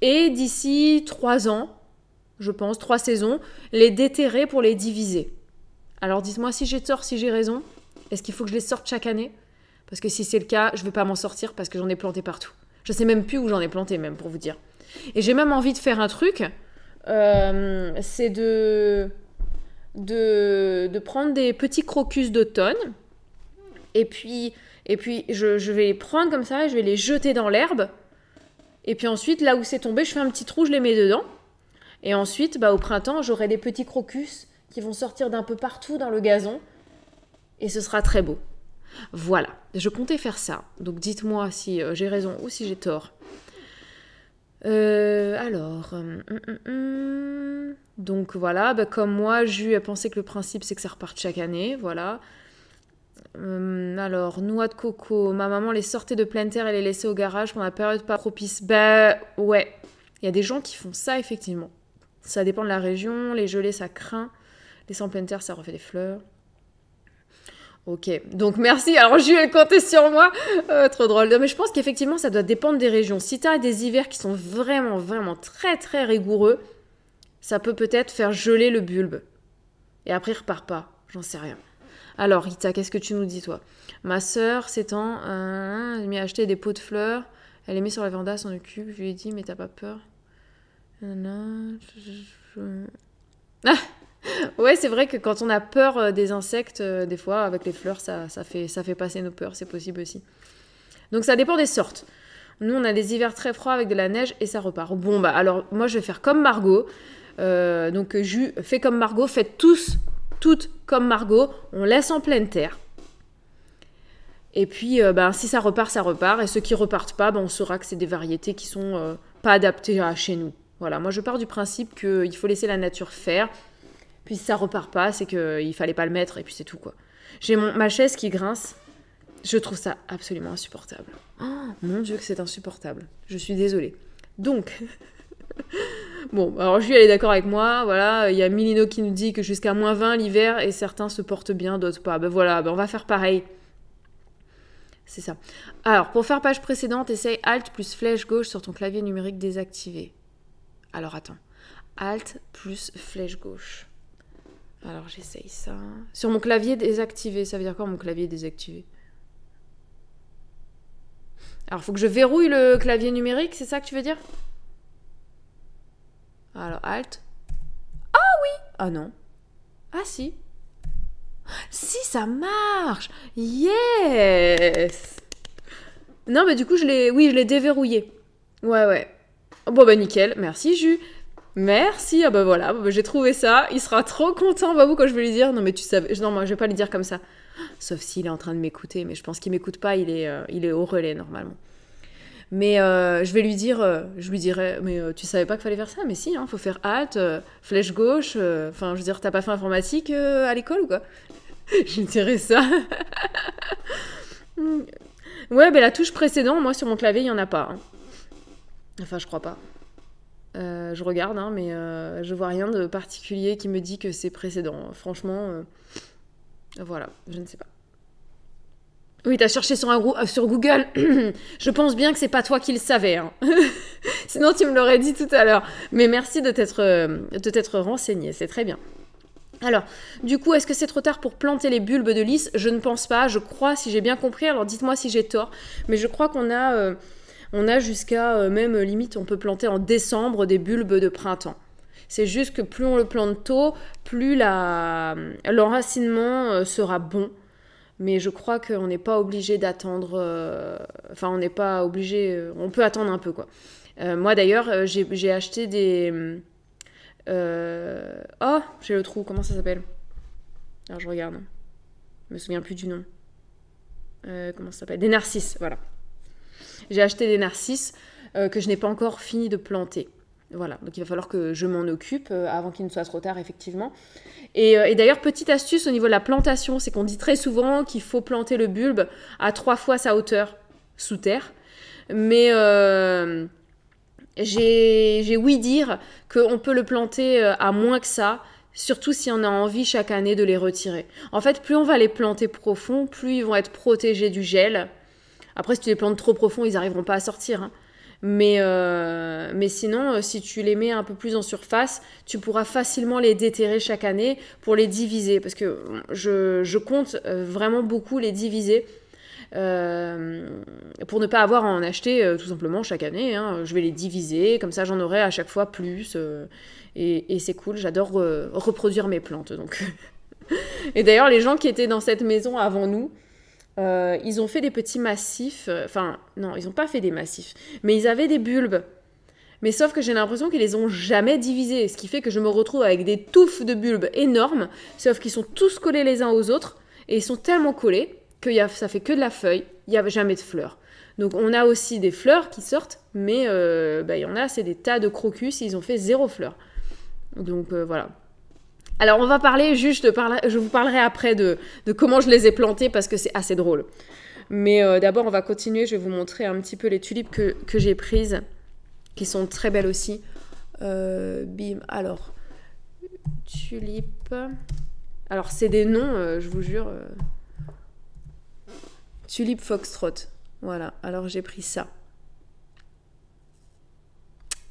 Et d'ici 3 ans, je pense, 3 saisons, les déterrer pour les diviser. Alors dites-moi si j'ai tort, si j'ai raison. Est-ce qu'il faut que je les sorte chaque année? Parce que si c'est le cas, je ne vais pas m'en sortir parce que j'en ai planté partout. Je ne sais même plus où j'en ai planté même, pour vous dire. Et j'ai même envie de faire un truc. C'est de prendre des petits crocus d'automne. Et puis je vais les prendre comme ça, je vais les jeter dans l'herbe. Et puis ensuite, là où c'est tombé, je fais un petit trou, je les mets dedans. Et ensuite, au printemps, j'aurai des petits crocus qui vont sortir d'un peu partout dans le gazon. Et ce sera très beau. Voilà, je comptais faire ça. Donc dites-moi si j'ai raison ou si j'ai tort. Donc voilà, comme moi, Jus a pensé que le principe c'est que ça reparte chaque année. Voilà. Alors, noix de coco. Ma maman les sortait de pleine terre et les laissait au garage pendant la période pas propice. Ouais, il y a des gens qui font ça effectivement. Ça dépend de la région. Les gelées, ça craint. Laisser en pleine terre, ça refait des fleurs. Ok, donc merci. Alors, Jules, elle comptait sur moi. Trop drôle. Non, mais je pense qu'effectivement, ça doit dépendre des régions. Si tu as des hivers qui sont vraiment, vraiment très, très rigoureux, ça peut peut-être faire geler le bulbe. Et après, il repart pas. J'en sais rien. Alors, Rita, qu'est-ce que tu nous dis, toi? Ma sœur, s'étant elle m'a acheté des pots de fleurs. Elle les met sur la véranda, s'en occupe. Je lui ai dit, mais t'as pas peur? Ouais, c'est vrai que quand on a peur des insectes, des fois, avec les fleurs, ça fait passer nos peurs, c'est possible aussi. Donc ça dépend des sortes. Nous, on a des hivers très froids avec de la neige et ça repart. Bon, alors, moi, je vais faire comme Margot. Donc, Jus, fais comme Margot, faites toutes comme Margot. On laisse en pleine terre. Et puis, si ça repart. Et ceux qui repartent pas, on saura que c'est des variétés qui sont pas adaptées à chez nous. Voilà, moi je pars du principe qu'il faut laisser la nature faire. Puis si ça repart pas, c'est qu'il fallait pas le mettre et puis c'est tout quoi. J'ai ma chaise qui grince. Je trouve ça absolument insupportable. Oh, mon Dieu que c'est insupportable. Je suis désolée. Donc, bon, alors Jules elle est d'accord avec moi. Voilà, il y a Milino qui nous dit que jusqu'à -20 l'hiver et certains se portent bien, d'autres pas. Ben voilà, ben on va faire pareil. C'est ça. Alors, pour faire page précédente, essaye Alt plus flèche gauche sur ton clavier numérique désactivé. Alors attends. Alt plus flèche gauche. Alors j'essaye ça. Sur mon clavier désactivé, ça veut dire quoi mon clavier désactivé? Alors faut que je verrouille le clavier numérique, c'est ça que tu veux dire? Alors Alt. Ah oui! Ah non. Ah si. Si ça marche! Yes! Non mais du coup je l'ai déverrouillé. Ouais. Bon bah nickel, merci Jus. Merci, ah bah voilà, j'ai trouvé ça, il sera trop content, Babou, quand je vais lui dire, non mais tu savais, non moi je vais pas lui dire comme ça, sauf s'il est en train de m'écouter, mais je pense qu'il m'écoute pas, il est au relais normalement. Mais je vais lui dire, je lui dirai, mais tu savais pas qu'il fallait faire ça? Mais si, faut faire Alt, flèche gauche, enfin je veux dire, t'as pas fait informatique à l'école ou quoi? Je lui dirai ça. Ouais, mais la touche précédente, moi sur mon clavier, il y en a pas. Hein. Enfin, je crois pas. Je regarde, hein, mais je vois rien de particulier qui me dit que c'est précédent. Franchement, voilà, je ne sais pas. Oui, t'as cherché sur Google. Je pense bien que c'est pas toi qui le savais. Hein. Sinon, tu me l'aurais dit tout à l'heure. Mais merci de t'être renseigné, c'est très bien. Alors, du coup, est-ce que c'est trop tard pour planter les bulbes de lys? Je ne pense pas, je crois, si j'ai bien compris. Alors, dites-moi si j'ai tort. Mais je crois qu'on a... On a jusqu'à, même limite, on peut planter en décembre des bulbes de printemps. C'est juste que plus on le plante tôt, plus l'enracinement sera bon. Mais je crois qu'on n'est pas obligé d'attendre... Enfin, on n'est pas obligé... on peut attendre un peu, quoi. Moi, d'ailleurs, j'ai acheté des... Oh, j'ai le trou. Comment ça s'appelle? Alors, je regarde. Je me souviens plus du nom. Comment ça s'appelle? Des narcisses, voilà. J'ai acheté des narcisses que je n'ai pas encore fini de planter. Voilà, donc il va falloir que je m'en occupe avant qu'il ne soit trop tard, effectivement. Et d'ailleurs, petite astuce au niveau de la plantation, c'est qu'on dit très souvent qu'il faut planter le bulbe à 3 fois sa hauteur sous terre. Mais j'ai ouï dire qu'on peut le planter à moins que ça, surtout si on a envie chaque année de les retirer. En fait, plus on va les planter profond, plus ils vont être protégés du gel. Après, si tu les plantes trop profond, ils n'arriveront pas à sortir. Hein. Mais sinon, si tu les mets un peu plus en surface, tu pourras facilement les déterrer chaque année pour les diviser. Parce que je compte vraiment beaucoup les diviser pour ne pas avoir à en acheter tout simplement chaque année. Hein. Je vais les diviser, comme ça j'en aurai à chaque fois plus. Et c'est cool, j'adore reproduire mes plantes. Donc. Et d'ailleurs, les gens qui étaient dans cette maison avant nous, ils ont fait des petits massifs, enfin non, ils n'ont pas fait des massifs, mais ils avaient des bulbes. Mais sauf que j'ai l'impression qu'ils les ont jamais divisés, ce qui fait que je me retrouve avec des touffes de bulbes énormes, sauf qu'ils sont tous collés les uns aux autres, et ils sont tellement collés que ça fait que de la feuille, il n'y a jamais de fleurs. Donc on a aussi des fleurs qui sortent, mais il y en a, c'est des tas de crocus, ils ont fait 0 fleurs. Donc voilà. Alors, on va parler, je vous parlerai après de comment je les ai plantés parce que c'est assez drôle. Mais d'abord, on va continuer. Je vais vous montrer un petit peu les tulipes que j'ai prises, qui sont très belles aussi. Bim, alors, tulipes. Alors, c'est des noms, je vous jure. Tulipe foxtrot. Voilà, alors j'ai pris ça.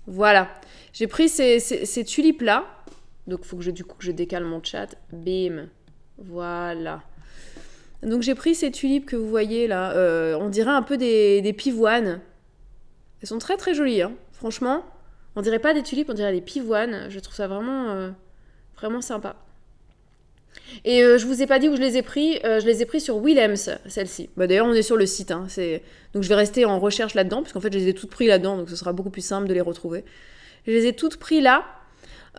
Voilà, j'ai pris ces tulipes-là. Donc, il faut que je décale mon chat. Bim. Voilà. Donc, j'ai pris ces tulipes que vous voyez là. On dirait un peu des pivoines. Elles sont très, très jolies. Hein. Franchement, on dirait pas des tulipes, on dirait des pivoines. Je trouve ça vraiment, vraiment sympa. Et je vous ai pas dit où je les ai pris. Je les ai pris sur Willems, celles-ci. Bah, d'ailleurs, on est sur le site. Hein. Donc, je vais rester en recherche là-dedans, parce qu'en fait, je les ai toutes pris là-dedans. Donc, ce sera beaucoup plus simple de les retrouver. Je les ai toutes pris là.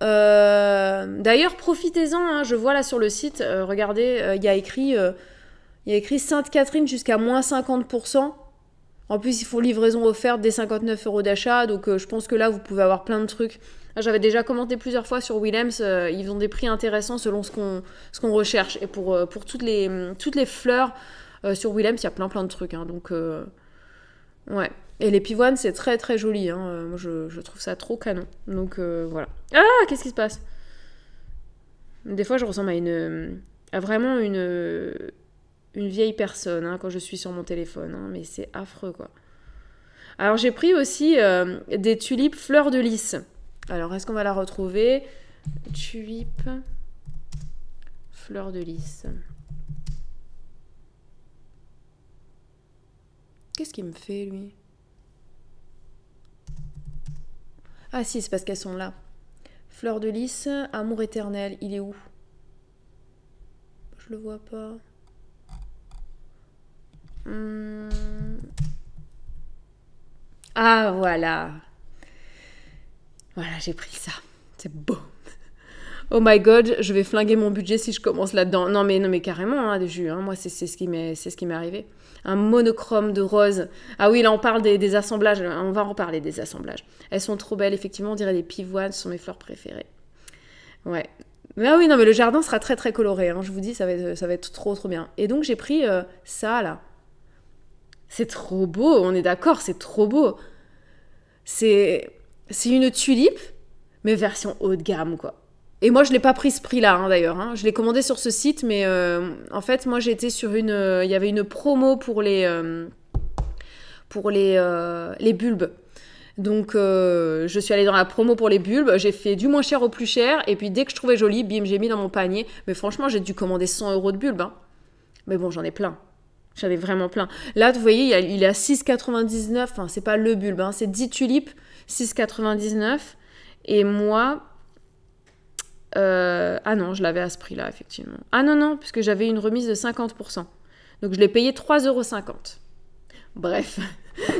D'ailleurs, profitez-en, hein, je vois là sur le site, regardez, il y a écrit Sainte-Catherine jusqu'à -50%. En plus, ils font livraison offerte dès 59 € d'achat, donc je pense que là, vous pouvez avoir plein de trucs. J'avais déjà commenté plusieurs fois sur Willems, ils ont des prix intéressants selon ce qu'on recherche. Et pour toutes les fleurs sur Willems, il y a plein de trucs. Hein, donc, ouais. Et les pivoines, c'est très très joli. Hein. Moi, je trouve ça trop canon. Donc, voilà. Ah, qu'est-ce qui se passe? Des fois, je ressemble à vraiment une vieille personne hein, quand je suis sur mon téléphone. Hein, mais c'est affreux, quoi. Alors, j'ai pris aussi des tulipes fleurs de lys. Alors, est-ce qu'on va la retrouver? Tulipe, fleur de lys. Qu'est-ce qu'il me fait, lui? Ah si, c'est parce qu'elles sont là. Fleur de lys, amour éternel, il est où? Je le vois pas. Ah, voilà. Voilà, j'ai pris ça. C'est beau. Oh my god, je vais flinguer mon budget si je commence là-dedans. Non mais carrément, hein, Jules, hein, moi c'est ce qui m'est arrivé. Un monochrome de rose. Ah oui, là on parle des assemblages, on va en reparler des assemblages. Elles sont trop belles, effectivement, on dirait des pivoines, ce sont mes fleurs préférées. Ouais. Mais ah oui, non mais le jardin sera très très coloré, hein, je vous dis, ça va être trop trop bien. Et donc j'ai pris ça là. C'est trop beau, on est d'accord, c'est trop beau. C'est une tulipe, mais version haut de gamme, quoi. Et moi, je l'ai pas pris ce prix-là, hein, d'ailleurs. Hein. Je l'ai commandé sur ce site, mais en fait, moi, j'étais sur il y avait une promo pour les bulbes. Donc, je suis allée dans la promo pour les bulbes. J'ai fait du moins cher au plus cher. Et puis, dès que je trouvais joli, bim, j'ai mis dans mon panier. Mais franchement, j'ai dû commander 100 € de bulbes. Hein. Mais bon, j'en ai plein. J'en ai vraiment plein. Là, vous voyez, il est à 6,99. Enfin, c'est pas le bulbe. Hein. C'est 10 tulipes, 6,99. Et moi... ah non, je l'avais à ce prix-là, effectivement. Ah non, puisque j'avais une remise de 50%. Donc, je l'ai payé 3,50 €. Bref,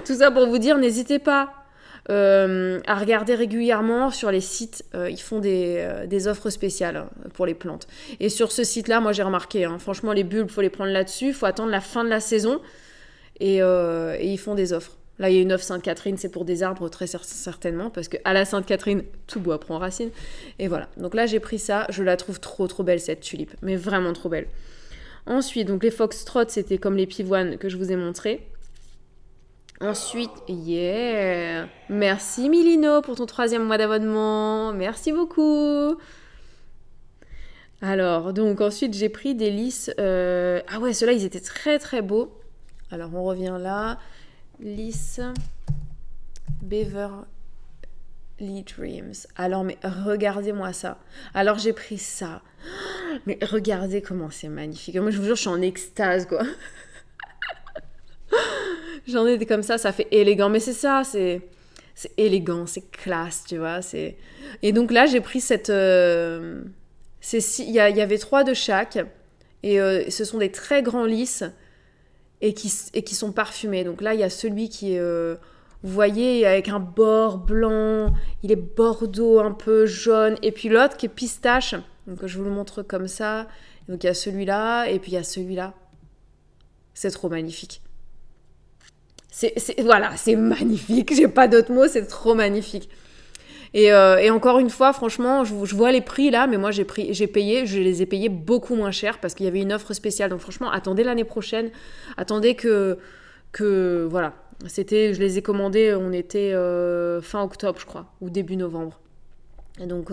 tout ça pour vous dire, n'hésitez pas à regarder régulièrement sur les sites. Ils font des offres spéciales hein, pour les plantes. Et sur ce site-là, moi, j'ai remarqué, hein, franchement, les bulbes, il faut les prendre là-dessus. Il faut attendre la fin de la saison. Et ils font des offres. Là, il y a une offre Sainte-Catherine, c'est pour des arbres très certainement, parce qu'à la Sainte-Catherine, tout bois prend racine. Et voilà. Donc là, j'ai pris ça. Je la trouve trop, trop belle, cette tulipe. Mais vraiment trop belle. Ensuite, donc les foxtrots, c'était comme les pivoines que je vous ai montré. Ensuite, yeah! Merci Milino pour ton 3e mois d'abonnement. Merci beaucoup. Alors, donc ensuite, j'ai pris des lys. Ah ouais, ceux-là, ils étaient très, très beaux. Alors, on revient là. Lys Beverly Dreams. Alors, mais regardez-moi ça. Alors, j'ai pris ça. Mais regardez comment c'est magnifique. Moi, je vous jure, je suis en extase, quoi. J'en ai des comme ça fait élégant. Mais c'est ça, c'est élégant, c'est classe, tu vois. Et donc là, j'ai pris cette... Il y avait 3 de chaque. Et ce sont des très grands lys. Et qui sont parfumés. Donc là, il y a celui qui est, vous voyez, avec un bord blanc, il est bordeaux, un peu jaune, et puis l'autre qui est pistache. Donc je vous le montre comme ça. Donc il y a celui-là, et puis il y a celui-là. C'est trop magnifique. Voilà, c'est magnifique. J'ai pas d'autres mots, c'est trop magnifique. Et encore une fois, franchement, je vois les prix là, mais moi je les ai payés beaucoup moins cher parce qu'il y avait une offre spéciale. Donc franchement, attendez l'année prochaine, attendez que voilà. Je les ai commandés, on était fin octobre, je crois, ou début novembre. Et donc,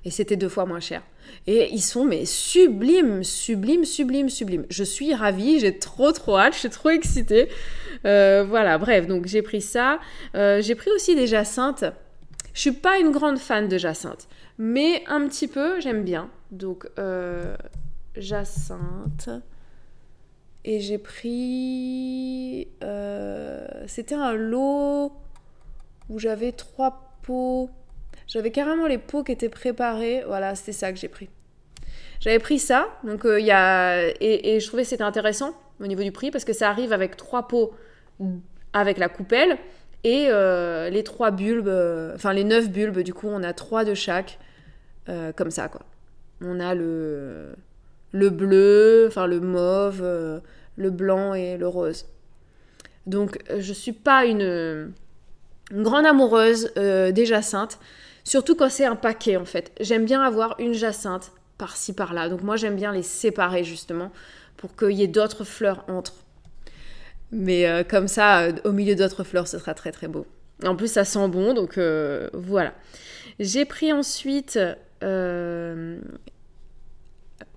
et c'était 2 fois moins cher. Et ils sont mais sublimes. Je suis ravie, j'ai trop hâte, je suis trop excitée. Voilà, bref, donc j'ai pris ça. J'ai pris aussi des jacinthes. Je suis pas une grande fan de jacinthe, mais un petit peu, j'aime bien. Donc, jacinthe. Et j'ai pris... c'était un lot où j'avais 3 pots. J'avais carrément les pots qui étaient préparés. Voilà, c'était ça que j'ai pris. J'avais pris ça. Donc, et je trouvais que c'était intéressant au niveau du prix parce que ça arrive avec 3 pots avec la coupelle. Et les 3 bulbes, enfin les 9 bulbes, du coup, on a 3 de chaque, comme ça, quoi. On a le bleu, enfin le mauve, le blanc et le rose. Donc, je suis pas une grande amoureuse des jacinthes, surtout quand c'est un paquet, en fait. J'aime bien avoir une jacinthe par-ci, par-là. Donc, moi, j'aime bien les séparer, justement, pour qu'il y ait d'autres fleurs entre. Mais comme ça, au milieu d'autres fleurs, ce sera très, très beau. En plus, ça sent bon, donc voilà. J'ai pris ensuite...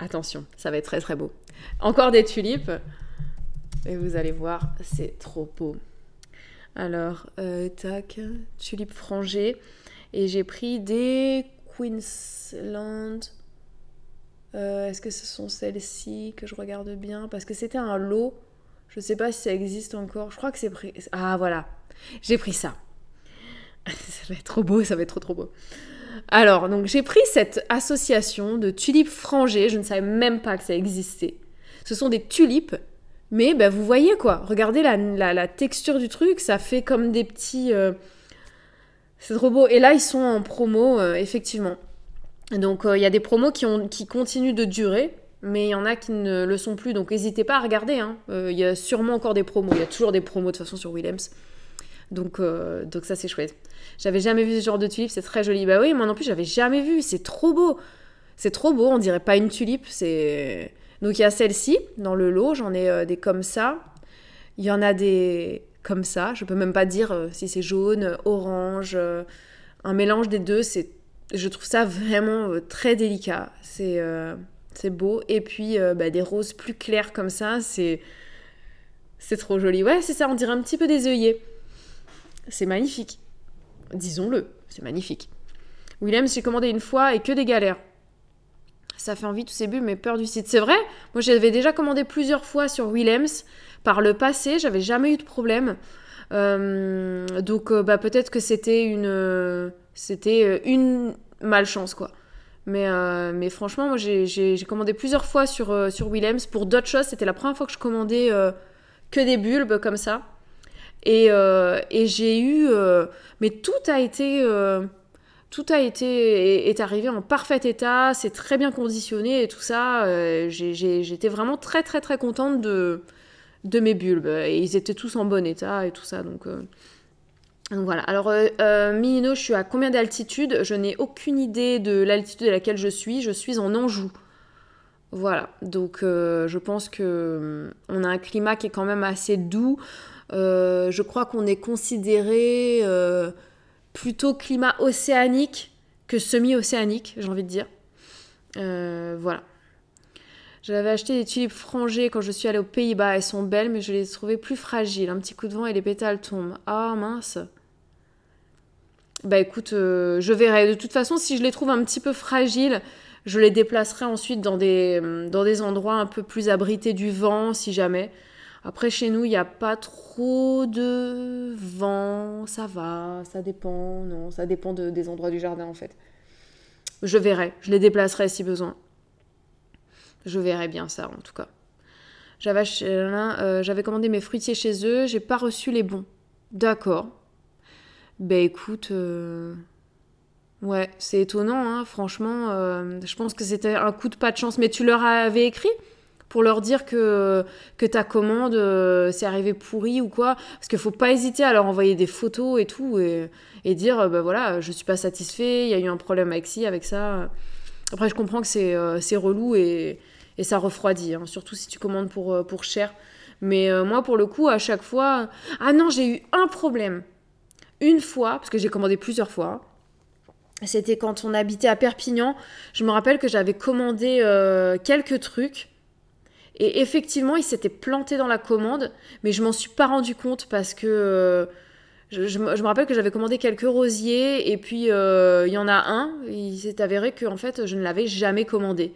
Attention, ça va être très, très beau. Encore des tulipes. Et vous allez voir, c'est trop beau. Alors, tac, tulipes frangées. Et j'ai pris des Queensland. Est-ce que ce sont celles-ci que je regarde bien? Parce que c'était un lot. Je ne sais pas si ça existe encore. Je crois que c'est pris. Ah, voilà. J'ai pris ça. Ça va être trop beau, ça va être trop, trop beau. Alors, donc j'ai pris cette association de tulipes frangées. Je ne savais même pas que ça existait. Ce sont des tulipes. Mais ben, vous voyez quoi, regardez la texture du truc, ça fait comme des petits... C'est trop beau. Et là, ils sont en promo, effectivement. Donc, il y a des promos qui continuent de durer, mais il y en a qui ne le sont plus. Donc, n'hésitez pas à regarder. Il y a sûrement encore des promos. Il y a toujours des promos, de toute façon, sur Willems. Donc ça, c'est chouette. J'avais jamais vu ce genre de tulipe, c'est très joli. Bah oui, moi non plus, j'avais jamais vu. C'est trop beau. C'est trop beau, on dirait pas une tulipe, c'est... Donc il y a celle-ci dans le lot, j'en ai des comme ça. Il y en a des comme ça, je peux même pas dire si c'est jaune, orange, un mélange des deux, je trouve ça vraiment très délicat. C'est beau. Et puis des roses plus clairs comme ça, c'est trop joli. Ouais, c'est ça, on dirait un petit peu des œillets. C'est magnifique. Disons-le, c'est magnifique. Willems, j'ai commandé une fois et que des galères. Ça fait envie tous ces bulbes, mais peur du site. C'est vrai, moi j'avais déjà commandé plusieurs fois sur Willems. Par le passé, j'avais jamais eu de problème. Donc peut-être que c'était une malchance, quoi. Mais franchement, moi j'ai commandé plusieurs fois sur Willems. Pour d'autres choses, c'était la première fois que je commandais que des bulbes comme ça. Et j'ai eu... mais tout est arrivé en parfait état, c'est très bien conditionné et tout ça. J'étais vraiment très très très contente de mes bulbes. Et ils étaient tous en bon état et tout ça. Donc voilà. Alors, Milino, je suis à combien d'altitude? Je n'ai aucune idée de l'altitude à laquelle je suis. Je suis en Anjou. Voilà. Donc je pense qu'on a un climat qui est quand même assez doux. Je crois qu'on est considéré... plutôt climat océanique que semi-océanique, j'ai envie de dire. Voilà. J'avais acheté des tulipes frangées quand je suis allée aux Pays-Bas. Elles sont belles, mais je les ai trouvées plus fragiles. Un petit coup de vent et les pétales tombent. Ah, mince. Bah écoute, je verrai. De toute façon, si je les trouve un petit peu fragiles, je les déplacerai ensuite dans des endroits un peu plus abrités du vent, si jamais. Après, chez nous, il n'y a pas trop de vent, ça va, ça dépend, non, ça dépend des endroits du jardin, en fait. Je verrai, je les déplacerai si besoin. Je verrai bien ça, en tout cas. J'avais commandé mes fruitiers chez eux, j'ai pas reçu les bons. D'accord. Ben écoute, ouais, c'est étonnant, hein, franchement. Je pense que c'était un coup de pas de chance, mais tu leur avais écrit ? Pour leur dire que ta commande s'est arrivée pourrie ou quoi. Parce qu'il faut pas hésiter à leur envoyer des photos et tout et dire, voilà, je suis pas satisfait, il y a eu un problème avec ci, avec ça. Après, je comprends que c'est relou et ça refroidit, hein, surtout si tu commandes pour cher. Mais moi, pour le coup, à chaque fois... Ah non, j'ai eu un problème. Une fois, parce que j'ai commandé plusieurs fois. C'était quand on habitait à Perpignan. Je me rappelle que j'avais commandé quelques trucs. Et effectivement, il s'était planté dans la commande, mais je m'en suis pas rendu compte parce que je me rappelle que j'avais commandé quelques rosiers et puis il y en a un, il s'est avéré que en fait, je ne l'avais jamais commandé.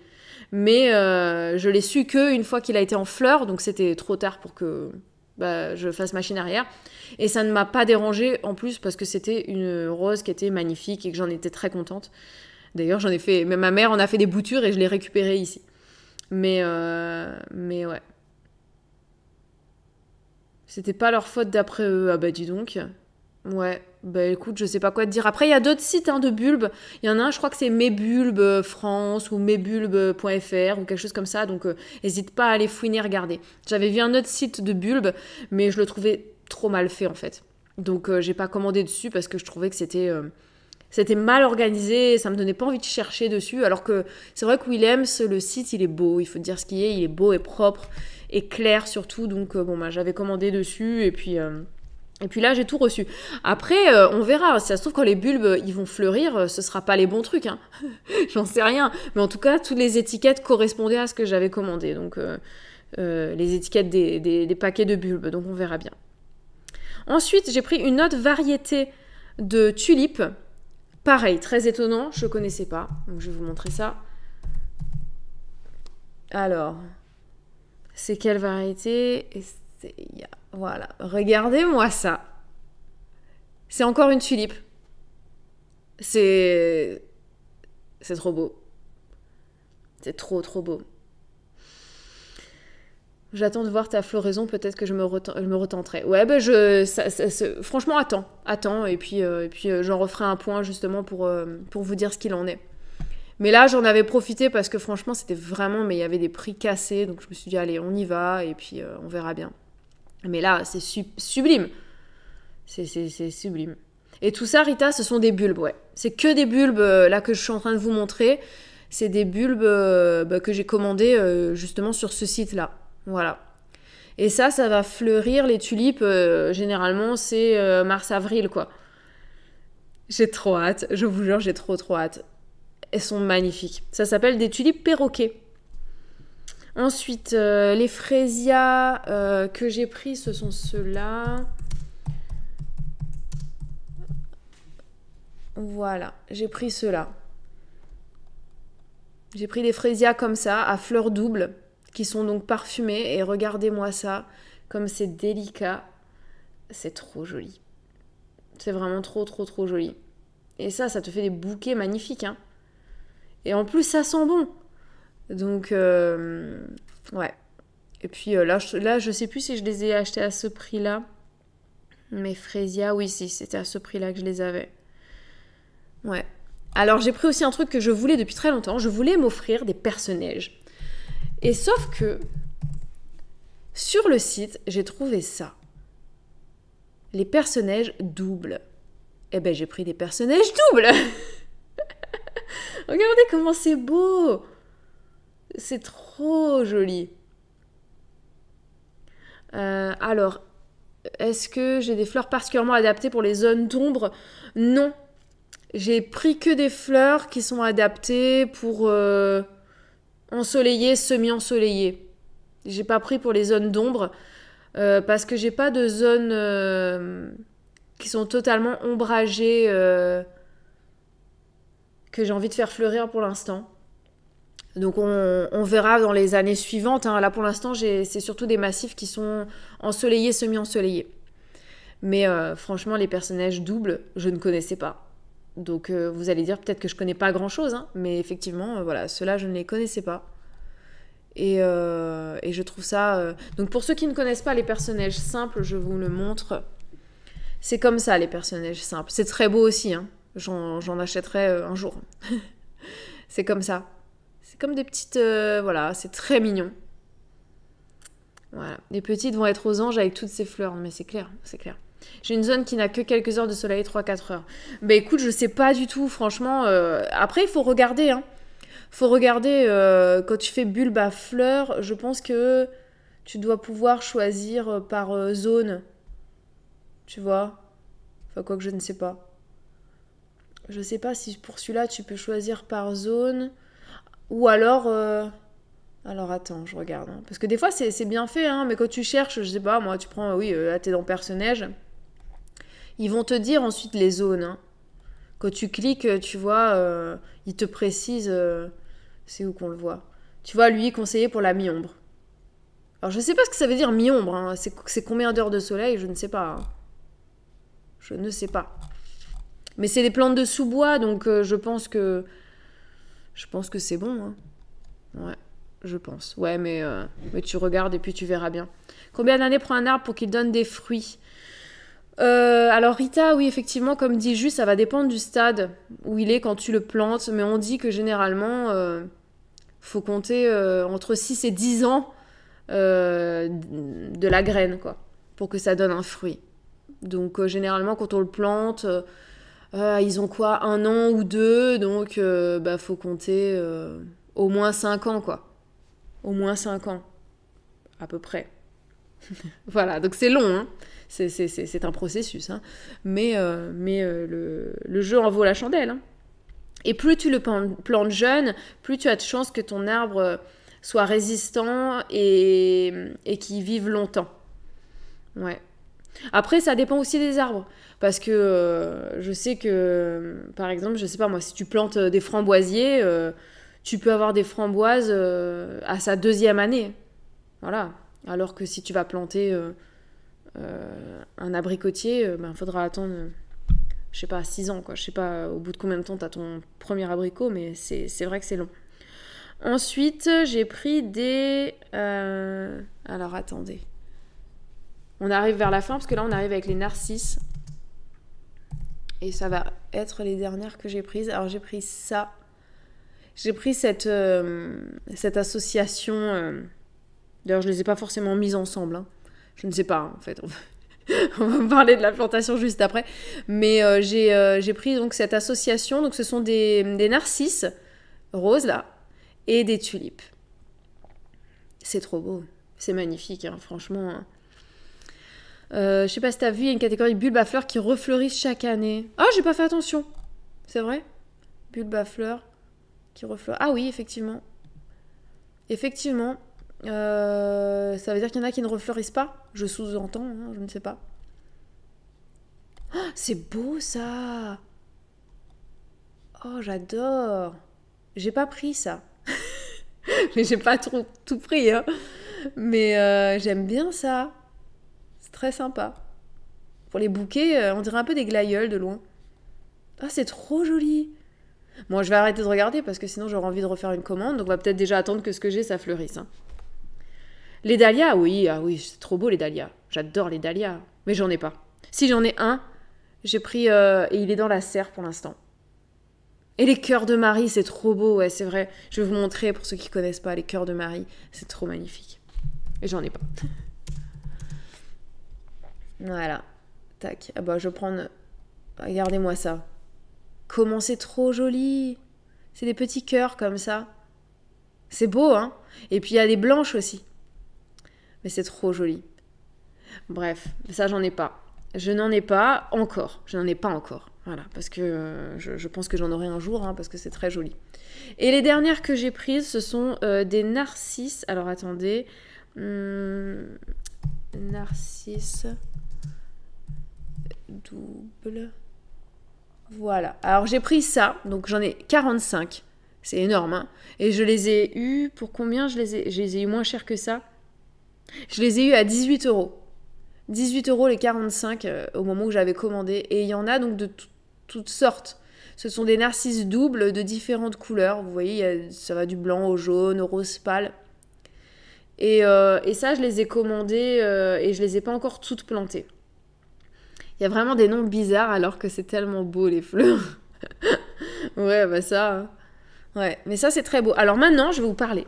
Mais je l'ai su qu'une fois qu'il a été en fleurs, donc c'était trop tard pour que je fasse machine arrière. Et ça ne m'a pas dérangée en plus parce que c'était une rose qui était magnifique et que j'en étais très contente. D'ailleurs, même ma mère en a fait des boutures et je l'ai récupérée ici. Mais ouais. C'était pas leur faute d'après eux. Ah bah dis donc. Ouais, bah écoute, je sais pas quoi te dire. Après, il y a d'autres sites de bulbes. Il y en a un, je crois que c'est Mesbulbes France ou mesbulbes.fr ou quelque chose comme ça. Donc, n'hésite pas à aller fouiner, regarder. J'avais vu un autre site de bulbes, mais je le trouvais trop mal fait en fait. Donc j'ai pas commandé dessus parce que je trouvais que c'était mal organisé, ça me donnait pas envie de chercher dessus, alors que c'est vrai que Willems, le site, il est beau, il faut dire ce qu'il est, il est beau et propre, et clair surtout, donc bon, bah, j'avais commandé dessus, et puis là, j'ai tout reçu. Après, on verra, si ça se trouve, quand les bulbes, ils vont fleurir, ce sera pas les bons trucs, hein. J'en sais rien, mais en tout cas, toutes les étiquettes correspondaient à ce que j'avais commandé, donc les étiquettes des paquets de bulbes, donc on verra bien. Ensuite, j'ai pris une autre variété de tulipes. Pareil, très étonnant, je ne connaissais pas. Donc je vais vous montrer ça. Alors, c'est quelle variété? Voilà, regardez-moi ça. C'est encore une tulipe. C'est trop beau. C'est trop beau. J'attends de voir ta floraison, peut-être que je me retenterai. Ouais, ben franchement, attends, et puis j'en referai un point justement pour vous dire ce qu'il en est. Mais là, j'en avais profité parce que franchement, c'était vraiment, mais il y avait des prix cassés, donc je me suis dit, allez, on y va, et puis on verra bien. Mais là, c'est sublime. C'est sublime. Et tout ça, Rita, ce sont des bulbes, ouais. C'est que des bulbes, là, que je suis en train de vous montrer. C'est des bulbes que j'ai commandés justement sur ce site-là. Voilà. Et ça va fleurir, les tulipes, généralement, c'est mars-avril, quoi. J'ai trop hâte, je vous jure, j'ai trop hâte. Elles sont magnifiques. Ça s'appelle des tulipes perroquets. Ensuite, les fraisias que j'ai pris, ce sont ceux-là. Voilà, j'ai pris ceux-là. J'ai pris des fraisias comme ça, à fleurs doubles, qui sont donc parfumées. Et regardez-moi ça, comme c'est délicat. C'est trop joli. C'est vraiment trop joli. Et ça te fait des bouquets magnifiques, hein. Et en plus, ça sent bon. Donc, ouais. Et puis là, je sais plus si je les ai achetés à ce prix-là. Mes fraisias, oui, si, c'était à ce prix-là que je les avais. Ouais. Alors, j'ai pris aussi un truc que je voulais depuis très longtemps. Je voulais m'offrir des perce-neige. Et sauf que, sur le site, j'ai trouvé ça. Les perce-neige doubles. Eh ben, j'ai pris des perce-neige doubles. Regardez comment c'est beau. C'est trop joli. Alors, est-ce que j'ai des fleurs particulièrement adaptées pour les zones d'ombre? Non. J'ai pris que des fleurs qui sont adaptées pour ensoleillé, semi-ensoleillé. J'ai pas pris pour les zones d'ombre parce que j'ai pas de zones qui sont totalement ombragées que j'ai envie de faire fleurir pour l'instant. Donc on verra dans les années suivantes, hein. Là pour l'instant c'est surtout des massifs qui sont ensoleillés, semi-ensoleillés. Mais franchement les perce-neige doubles, je ne connaissais pas. Donc vous allez dire peut-être que je connais pas grand chose, hein, mais effectivement voilà, ceux-là je ne les connaissais pas. Et je trouve ça... Donc pour ceux qui ne connaissent pas les perce-neige simples, je vous le montre. C'est comme ça les perce-neige simples. C'est très beau aussi, hein. J'en achèterai un jour. C'est comme ça. C'est comme des petites... voilà, c'est très mignon. Voilà. Les petites vont être aux anges avec toutes ces fleurs. Mais c'est clair, c'est clair. J'ai une zone qui n'a que quelques heures de soleil, 3-4 heures. Bah écoute, je sais pas du tout, franchement. Après, il faut regarder, hein. Faut regarder, quand tu fais bulbe à fleurs, je pense que tu dois pouvoir choisir par zone. Tu vois? Enfin, quoi que je ne sais pas. Je sais pas si pour celui-là, tu peux choisir par zone. Ou alors... Alors attends, je regarde. Hein. Parce que des fois, c'est bien fait, hein, mais quand tu cherches, je sais pas, moi, tu prends... Oui, là, t'es dans perce-neige. Ils vont te dire ensuite les zones. Hein. Quand tu cliques, tu vois, ils te précisent... c'est où qu'on le voit. Tu vois, lui, conseillé pour la mi-ombre. Alors, je sais pas ce que ça veut dire mi-ombre. Hein. C'est combien d'heures de soleil? Je ne sais pas. Hein. Je ne sais pas. Mais c'est des plantes de sous-bois, donc je pense que c'est bon. Hein. Ouais, je pense. Ouais, mais tu regardes et puis tu verras bien. Combien d'années prend un arbre pour qu'il donne des fruits? Alors Rita, oui, effectivement, comme dit Jus, ça va dépendre du stade où il est quand tu le plantes, mais on dit que généralement, faut compter entre 6 et 10 ans de la graine, quoi, pour que ça donne un fruit. Donc généralement quand on le plante, ils ont quoi, 1 an ou 2, donc faut compter au moins 5 ans quoi. Au moins 5 ans, à peu près. Voilà, donc c'est long, hein. C'est un processus, hein. Mais le jeu en vaut la chandelle, hein. Et plus tu le plantes jeune, plus tu as de chances que ton arbre soit résistant et qu'il vive longtemps. Ouais. Après, ça dépend aussi des arbres. Parce que je sais que, par exemple, je sais pas moi, si tu plantes des framboisiers, tu peux avoir des framboises à sa 2e année. Voilà. Alors que si tu vas planter un abricotier, faudra attendre, je sais pas, 6 ans, quoi. Je sais pas au bout de combien de temps t'as ton premier abricot, mais c'est vrai que c'est long. Ensuite, j'ai pris des... Alors, attendez. On arrive vers la fin, parce que là, on arrive avec les narcisses. Et ça va être les dernières que j'ai prises. Alors, j'ai pris ça. J'ai pris cette association... D'ailleurs, je les ai pas forcément mises ensemble, hein. Je ne sais pas, hein, en fait. On va parler de la plantation juste après. Mais j'ai pris donc cette association. Donc, ce sont des narcisses roses, là, et des tulipes. C'est trop beau. C'est magnifique, hein, franchement. Je sais pas si t'as vu, il y a une catégorie bulbes à fleurs qui refleurissent chaque année. Ah, j'ai pas fait attention. C'est vrai? Bulbes à fleurs qui refleurissent. Ah oui, effectivement. Effectivement. Ça veut dire qu'il y en a qui ne refleurissent pas? Je sous-entends, hein, je ne sais pas. Oh, c'est beau ça! Oh, j'adore! J'ai pas pris ça. Mais j'ai pas tout pris, hein. Mais j'aime bien ça. C'est très sympa. Pour les bouquets, on dirait un peu des glaïeuls de loin. Ah, c'est trop joli! Bon, je vais arrêter de regarder parce que sinon j'aurai envie de refaire une commande. Donc on va peut-être déjà attendre que ce que j'ai, ça fleurisse, hein. Les dahlias, oui, ah oui, c'est trop beau les dahlias. J'adore les dahlias. Mais j'en ai pas. Si j'en ai un, j'ai pris... et il est dans la serre pour l'instant. Et les cœurs de Marie, c'est trop beau, ouais, c'est vrai. Je vais vous montrer pour ceux qui connaissent pas les cœurs de Marie. C'est trop magnifique. Et j'en ai pas. Voilà. Tac. Ah bah, je vais prendre... Regardez-moi ça. Comment c'est trop joli. C'est des petits cœurs comme ça. C'est beau, hein. Et puis il y a des blanches aussi. Mais c'est trop joli. Bref, ça j'en ai pas. Je n'en ai pas encore. Je n'en ai pas encore. Voilà, parce que je pense que j'en aurai un jour, hein, parce que c'est très joli. Et les dernières que j'ai prises, ce sont des narcisses. Alors attendez. Narcisses. Double. Voilà. Alors j'ai pris ça. Donc j'en ai 45. C'est énorme, hein. Et je les ai eus... Pour combien je les ai eus moins cher que ça? Je les ai eus à 18 €. 18 € les 45 au moment où j'avais commandé. Et il y en a donc de toutes sortes. Ce sont des narcisses doubles de différentes couleurs. Vous voyez, ça va du blanc au jaune, au rose pâle. Et ça, je les ai commandés et je les ai pas encore toutes plantées. Il y a vraiment des noms bizarres alors que c'est tellement beau les fleurs. Ouais, bah ça... Hein. Ouais, mais ça c'est très beau. Alors maintenant, je vais vous parler.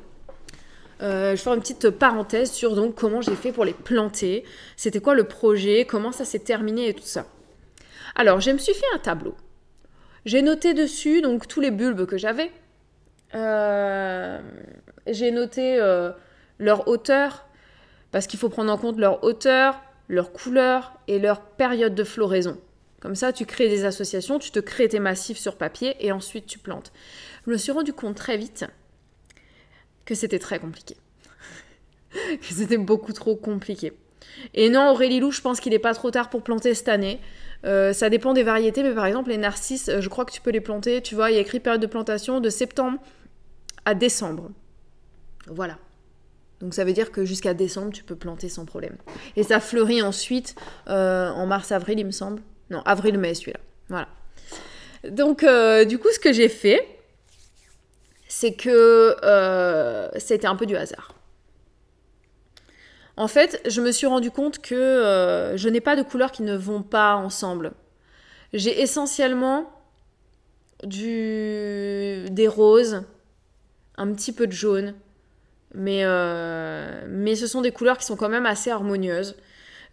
Je vais faire une petite parenthèse sur donc comment j'ai fait pour les planter. C'était quoi le projet, comment ça s'est terminé et tout ça. Alors, je me suis fait un tableau. J'ai noté dessus donc tous les bulbes que j'avais. J'ai noté leur hauteur, parce qu'il faut prendre en compte leur hauteur, leur couleur et leur période de floraison. Comme ça, tu crées des associations, tu te crées tes massifs sur papier et ensuite tu plantes. Je me suis rendu compte très vite que c'était très compliqué. Que c'était beaucoup trop compliqué. Et non, Aurélie Lou, je pense qu'il n'est pas trop tard pour planter cette année. Ça dépend des variétés, mais par exemple, les narcisses, je crois que tu peux les planter. Tu vois, il y a écrit période de plantation de septembre à décembre. Voilà. Donc ça veut dire que jusqu'à décembre, tu peux planter sans problème. Et ça fleurit ensuite en mars-avril, il me semble. Non, avril-mai, celui-là. Voilà. Donc, du coup, ce que j'ai fait, c'est que c'était un peu du hasard. En fait, je me suis rendu compte que je n'ai pas de couleurs qui ne vont pas ensemble. J'ai essentiellement des roses, un petit peu de jaune, mais ce sont des couleurs qui sont quand même assez harmonieuses.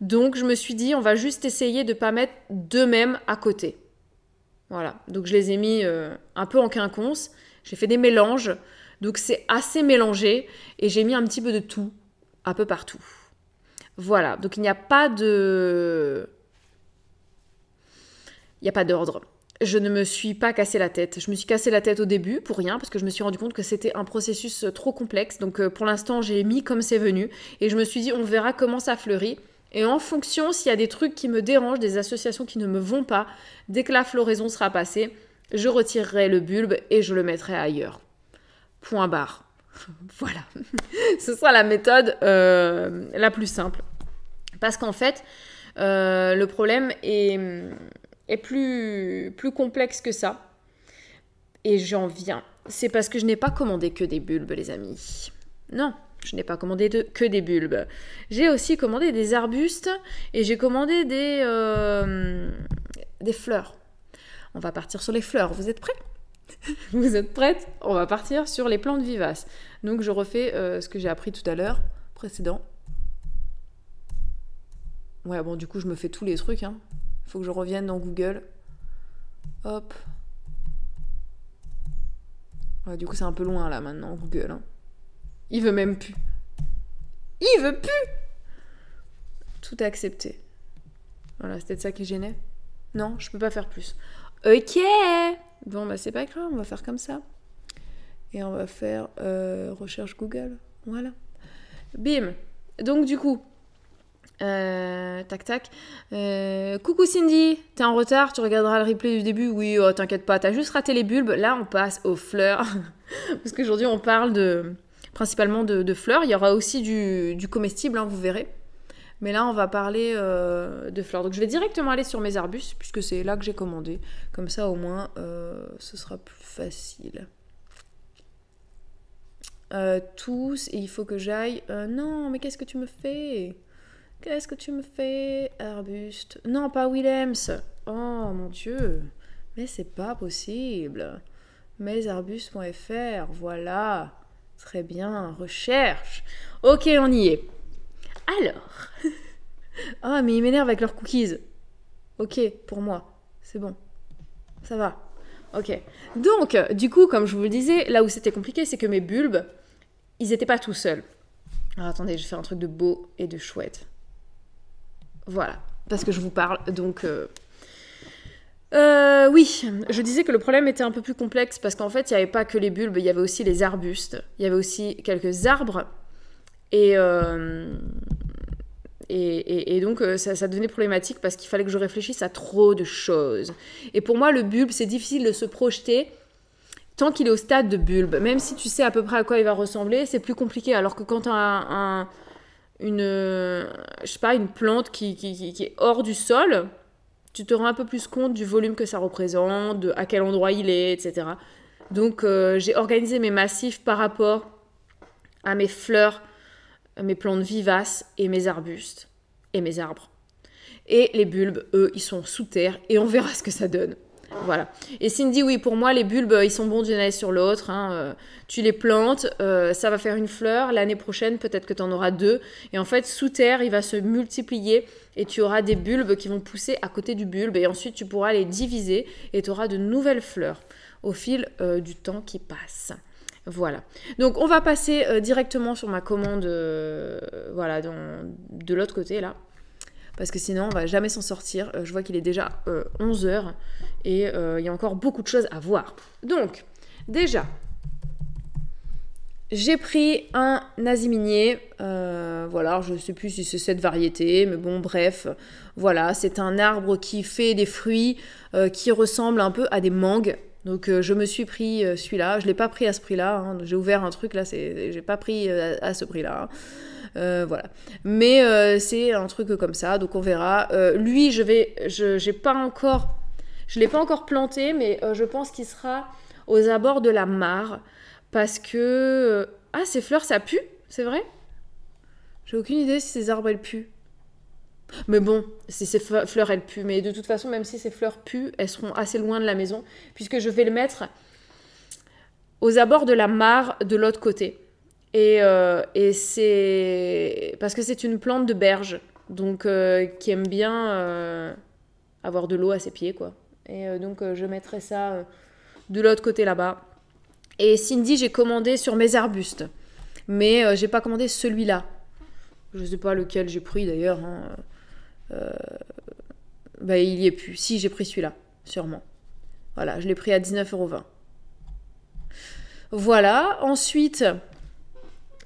Donc je me suis dit, on va juste essayer de ne pas mettre deux mêmes à côté. Voilà, donc je les ai mis un peu en quinconce. J'ai fait des mélanges, donc c'est assez mélangé. Et j'ai mis un petit peu de tout, un peu partout. Voilà, donc il n'y a pas de... Il n'y a pas d'ordre. Je ne me suis pas cassé la tête. Je me suis cassé la tête au début pour rien parce que je me suis rendu compte que c'était un processus trop complexe. Donc pour l'instant, j'ai mis comme c'est venu et je me suis dit on verra comment ça fleurit. Et en fonction, s'il y a des trucs qui me dérangent, des associations qui ne me vont pas, dès que la floraison sera passée, je retirerai le bulbe et je le mettrai ailleurs. Point barre. Voilà. Ce sera la méthode la plus simple. Parce qu'en fait, le problème est plus complexe que ça. Et j'en viens. C'est parce que je n'ai pas commandé que des bulbes, les amis. Non, je n'ai pas commandé que des bulbes. J'ai aussi commandé des arbustes et j'ai commandé des fleurs. On va partir sur les fleurs. Vous êtes prêts? Vous êtes prêtes? On va partir sur les plantes vivaces. Donc je refais ce que j'ai appris tout à l'heure, précédent. Ouais, bon, du coup, je me fais tous les trucs, hein. Faut que je revienne dans Google. Hop. Ouais, du coup, c'est un peu loin, là, maintenant, Google. Hein. Il veut même plus. Il veut plus! Tout accepté. Voilà, c'était ça qui gênait. Non, je peux pas faire plus. Ok! Bon, bah, c'est pas grave, on va faire comme ça. Et on va faire recherche Google. Voilà. Bim! Donc, du coup... tac tac. Coucou Cindy, t'es en retard, tu regarderas le replay du début. Oui, oh, t'inquiète pas, t'as juste raté les bulbes. Là, on passe aux fleurs. Parce qu'aujourd'hui, on parle principalement de fleurs. Il y aura aussi du comestible, hein, vous verrez. Mais là, on va parler de fleurs. Donc, je vais directement aller sur mes arbustes, puisque c'est là que j'ai commandé. Comme ça, au moins, ce sera plus facile. Tous, et il faut que j'aille... non, mais qu'est-ce que tu me fais ? Qu'est-ce que tu me fais, arbuste? Non, pas Willems. Oh, mon Dieu. Mais c'est pas possible. Mesarbustes.fr, voilà. Très bien, recherche. Ok, on y est. Alors. Ah, mais ils m'énervent avec leurs cookies. Ok, pour moi. C'est bon. Ça va. Ok. Donc, du coup, comme je vous le disais, là où c'était compliqué, c'est que mes bulbes, ils n'étaient pas tout seuls. Alors, attendez, je vais faire un truc de beau et de chouette. Voilà, parce que je vous parle, donc... oui, je disais que le problème était un peu plus complexe, parce qu'en fait, il n'y avait pas que les bulbes, il y avait aussi les arbustes, il y avait aussi quelques arbres, et donc ça devenait problématique, parce qu'il fallait que je réfléchisse à trop de choses. Et pour moi, le bulbe, c'est difficile de se projeter tant qu'il est au stade de bulbe. Même si tu sais à peu près à quoi il va ressembler, c'est plus compliqué, alors que quand tu as une plante qui est hors du sol, tu te rends un peu plus compte du volume que ça représente, de à quel endroit il est, etc. Donc, j'ai organisé mes massifs par rapport à mes fleurs, mes plantes vivaces et mes arbustes et mes arbres. Et les bulbes, eux, ils sont sous terre et on verra ce que ça donne. Voilà. Et Cindy, oui, pour moi, les bulbes, ils sont bons d'une année sur l'autre. Hein. Tu les plantes, ça va faire une fleur. L'année prochaine, peut-être que tu en auras 2. Et en fait, sous terre, il va se multiplier et tu auras des bulbes qui vont pousser à côté du bulbe. Et ensuite, tu pourras les diviser et tu auras de nouvelles fleurs au fil du temps qui passe. Voilà. Donc, on va passer directement sur ma commande voilà, de l'autre côté, là. Parce que sinon, on va jamais s'en sortir. Je vois qu'il est déjà 11h et il y a encore beaucoup de choses à voir. Donc, déjà, j'ai pris un aziminier. Voilà, je ne sais plus si c'est cette variété, mais bon, bref. Voilà, c'est un arbre qui fait des fruits qui ressemblent un peu à des mangues. Donc, je me suis pris celui-là. Je ne l'ai pas pris à ce prix-là. Hein. J'ai ouvert un truc, là, j'ai pas pris à ce prix-là. Hein. Voilà. Mais c'est un truc comme ça, donc on verra. Lui, je l'ai pas encore planté, mais je pense qu'il sera aux abords de la mare, parce que... Ah, ces fleurs, ça pue, c'est vrai? J'ai aucune idée si ces arbres, elles puent. Mais bon, si ces fleurs, elles puent. Mais de toute façon, même si ces fleurs puent, elles seront assez loin de la maison, puisque je vais le mettre aux abords de la mare de l'autre côté. Et c'est parce que c'est une plante de berge. donc qui aime bien avoir de l'eau à ses pieds, quoi. Et donc je mettrai ça de l'autre côté là-bas. Et Cindy, j'ai commandé sur mes arbustes, mais j'ai pas commandé celui-là. Je sais pas lequel j'ai pris d'ailleurs. Hein. Bah, il y est plus. Si, j'ai pris celui-là, sûrement. Voilà, je l'ai pris à 19,20 €. Voilà, ensuite,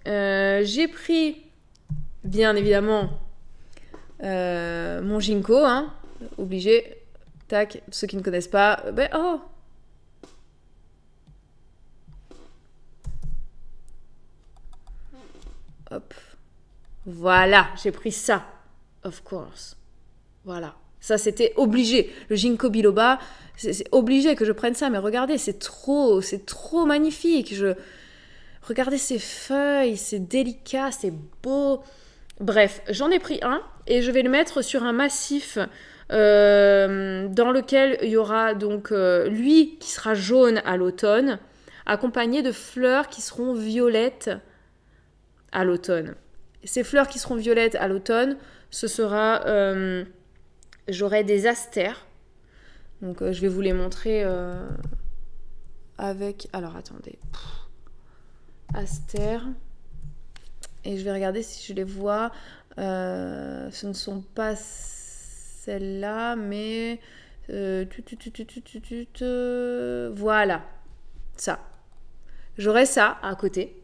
j'ai pris, bien évidemment, mon Ginkgo, hein, obligé. Tac, ceux qui ne connaissent pas, ben, oh! Hop. Voilà, j'ai pris ça, of course. Voilà. Ça, c'était obligé. Le Ginkgo biloba, c'est obligé que je prenne ça. Mais regardez, c'est trop magnifique. Regardez ces feuilles, c'est délicat, c'est beau. Bref, j'en ai pris un et je vais le mettre sur un massif dans lequel il y aura donc lui qui sera jaune à l'automne, accompagné de fleurs qui seront violettes à l'automne. Ces fleurs qui seront violettes à l'automne, ce sera... j'aurai des astères. Donc je vais vous les montrer avec... Alors attendez. Astères. Et je vais regarder si je les vois. Ce ne sont pas celles-là, mais... voilà. Ça. J'aurai ça à côté.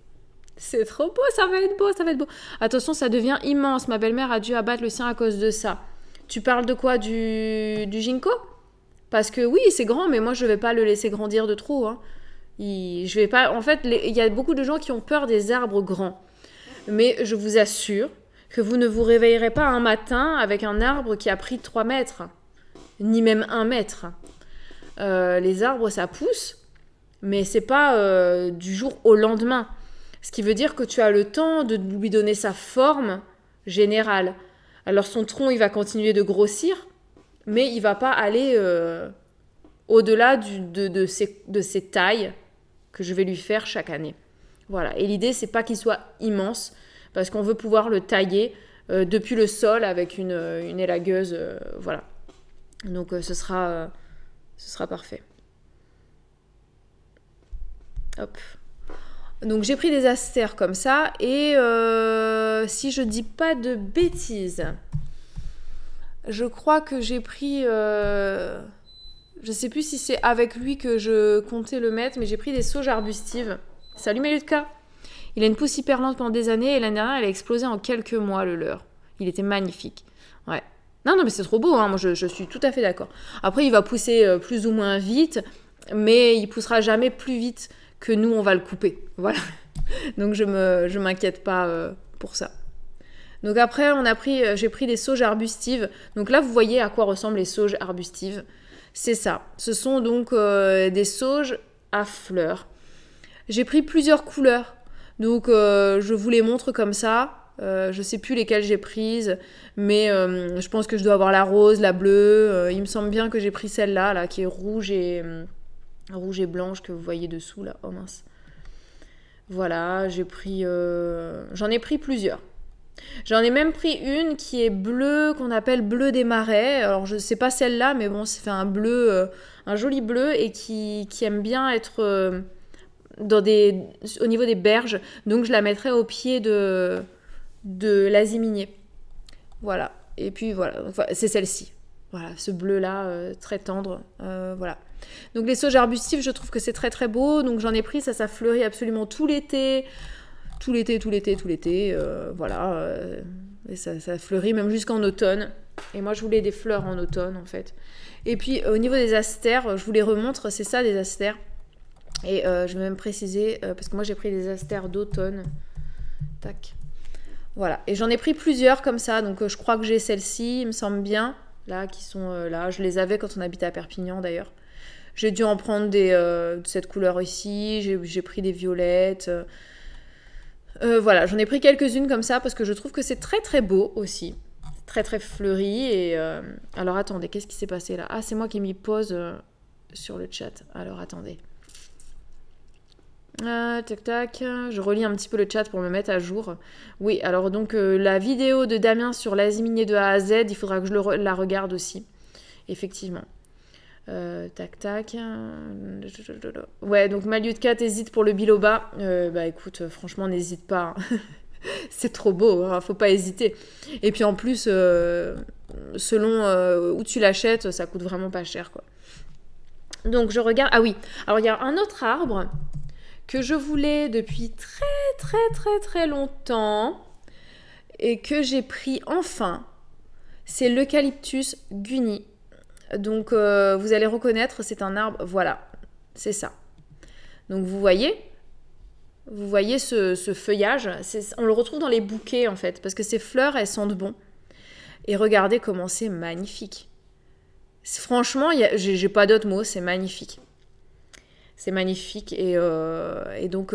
C'est trop beau, ça va être beau, ça va être beau. Attention, ça devient immense. Ma belle-mère a dû abattre le sien à cause de ça. Tu parles de quoi, du Ginkgo? Parce que oui, c'est grand, mais moi, je vais pas le laisser grandir de trop. Hein. Je vais pas... En fait, il y a beaucoup de gens qui ont peur des arbres grands. Mais je vous assure que vous ne vous réveillerez pas un matin avec un arbre qui a pris 3 mètres. Ni même 1 mètre. Les arbres, ça pousse. Mais c'est pas du jour au lendemain. Ce qui veut dire que tu as le temps de lui donner sa forme générale. Alors son tronc, il va continuer de grossir, mais il va pas aller au-delà de ses tailles que je vais lui faire chaque année. Voilà. Et l'idée, c'est pas qu'il soit immense, parce qu'on veut pouvoir le tailler depuis le sol avec une élagueuse. Voilà. Donc ce sera parfait. Hop. Donc j'ai pris des astères comme ça et si je dis pas de bêtises, je crois que j'ai pris, je sais plus si c'est avec lui que je comptais le mettre, mais j'ai pris des sauges arbustives. Salut Melutka. Il a une pousse hyper lente pendant des années et l'année dernière elle a explosé en quelques mois le leur. Il était magnifique. Ouais. Non mais c'est trop beau, hein. Moi je suis tout à fait d'accord. Après il va pousser plus ou moins vite, mais il poussera jamais plus vite que nous on va le couper, voilà. Donc je m'inquiète pas pour ça. Donc après j'ai pris des sauges arbustives. Donc là vous voyez à quoi ressemblent les sauges arbustives. C'est ça. Ce sont donc des sauges à fleurs. J'ai pris plusieurs couleurs. Donc je vous les montre comme ça. Je sais plus lesquelles j'ai prises, mais je pense que je dois avoir la rose, la bleue. Il me semble bien que j'ai pris celle-là, là, qui est rouge et blanche que vous voyez dessous là. Oh mince. Voilà, j'en ai pris plusieurs. J'en ai même pris une qui est bleue, qu'on appelle bleu des marais. Alors je sais pas celle-là, mais bon, c'est fait un bleu, un joli bleu et qui aime bien être au niveau des berges. Donc je la mettrai au pied de l'aziminier. Voilà. Et puis voilà, enfin, c'est celle-ci. Voilà, ce bleu-là, très tendre. Voilà. Donc les sauges arbustives, je trouve que c'est très très beau. Donc j'en ai pris, ça fleurit absolument tout l'été. Tout l'été. Voilà. Et ça fleurit même jusqu'en automne. Et moi, je voulais des fleurs en automne, en fait. Et puis, au niveau des astères, je vous les remontre. C'est ça, des astères. Et je vais même préciser, parce que moi, j'ai pris des astères d'automne. Tac. Voilà. Et j'en ai pris plusieurs comme ça. Donc, je crois que j'ai celle-ci, il me semble bien. Là, qui sont là. Je les avais quand on habitait à Perpignan, d'ailleurs. J'ai dû en prendre de cette couleur ici. J'ai pris des violettes. Voilà, j'en ai pris quelques-unes comme ça parce que je trouve que c'est très très beau aussi. Très très fleuri. Et alors attendez, qu'est-ce qui s'est passé là? Ah, c'est moi qui m'y pose sur le chat. Alors attendez. Tac tac, je relis un petit peu le chat pour me mettre à jour. Oui, alors donc la vidéo de Damien sur l'Asie minier de A à Z, il faudra que je la regarde aussi. Effectivement. Tac tac. Ouais, donc Maliutka hésite pour le biloba. Bah écoute, franchement, n'hésite pas. Hein. C'est trop beau, hein, faut pas hésiter. Et puis en plus, selon où tu l'achètes, ça coûte vraiment pas cher, quoi. Donc je regarde. Ah oui, alors il y a un autre arbre que je voulais depuis très longtemps et que j'ai pris enfin. C'est l'Eucalyptus guni. Donc vous allez reconnaître, c'est un arbre, voilà, c'est ça. Donc vous voyez ce feuillage, on le retrouve dans les bouquets en fait, parce que ces fleurs, elles sentent bon. Et regardez comment c'est magnifique. Franchement, j'ai pas d'autres mots, c'est magnifique. C'est magnifique et donc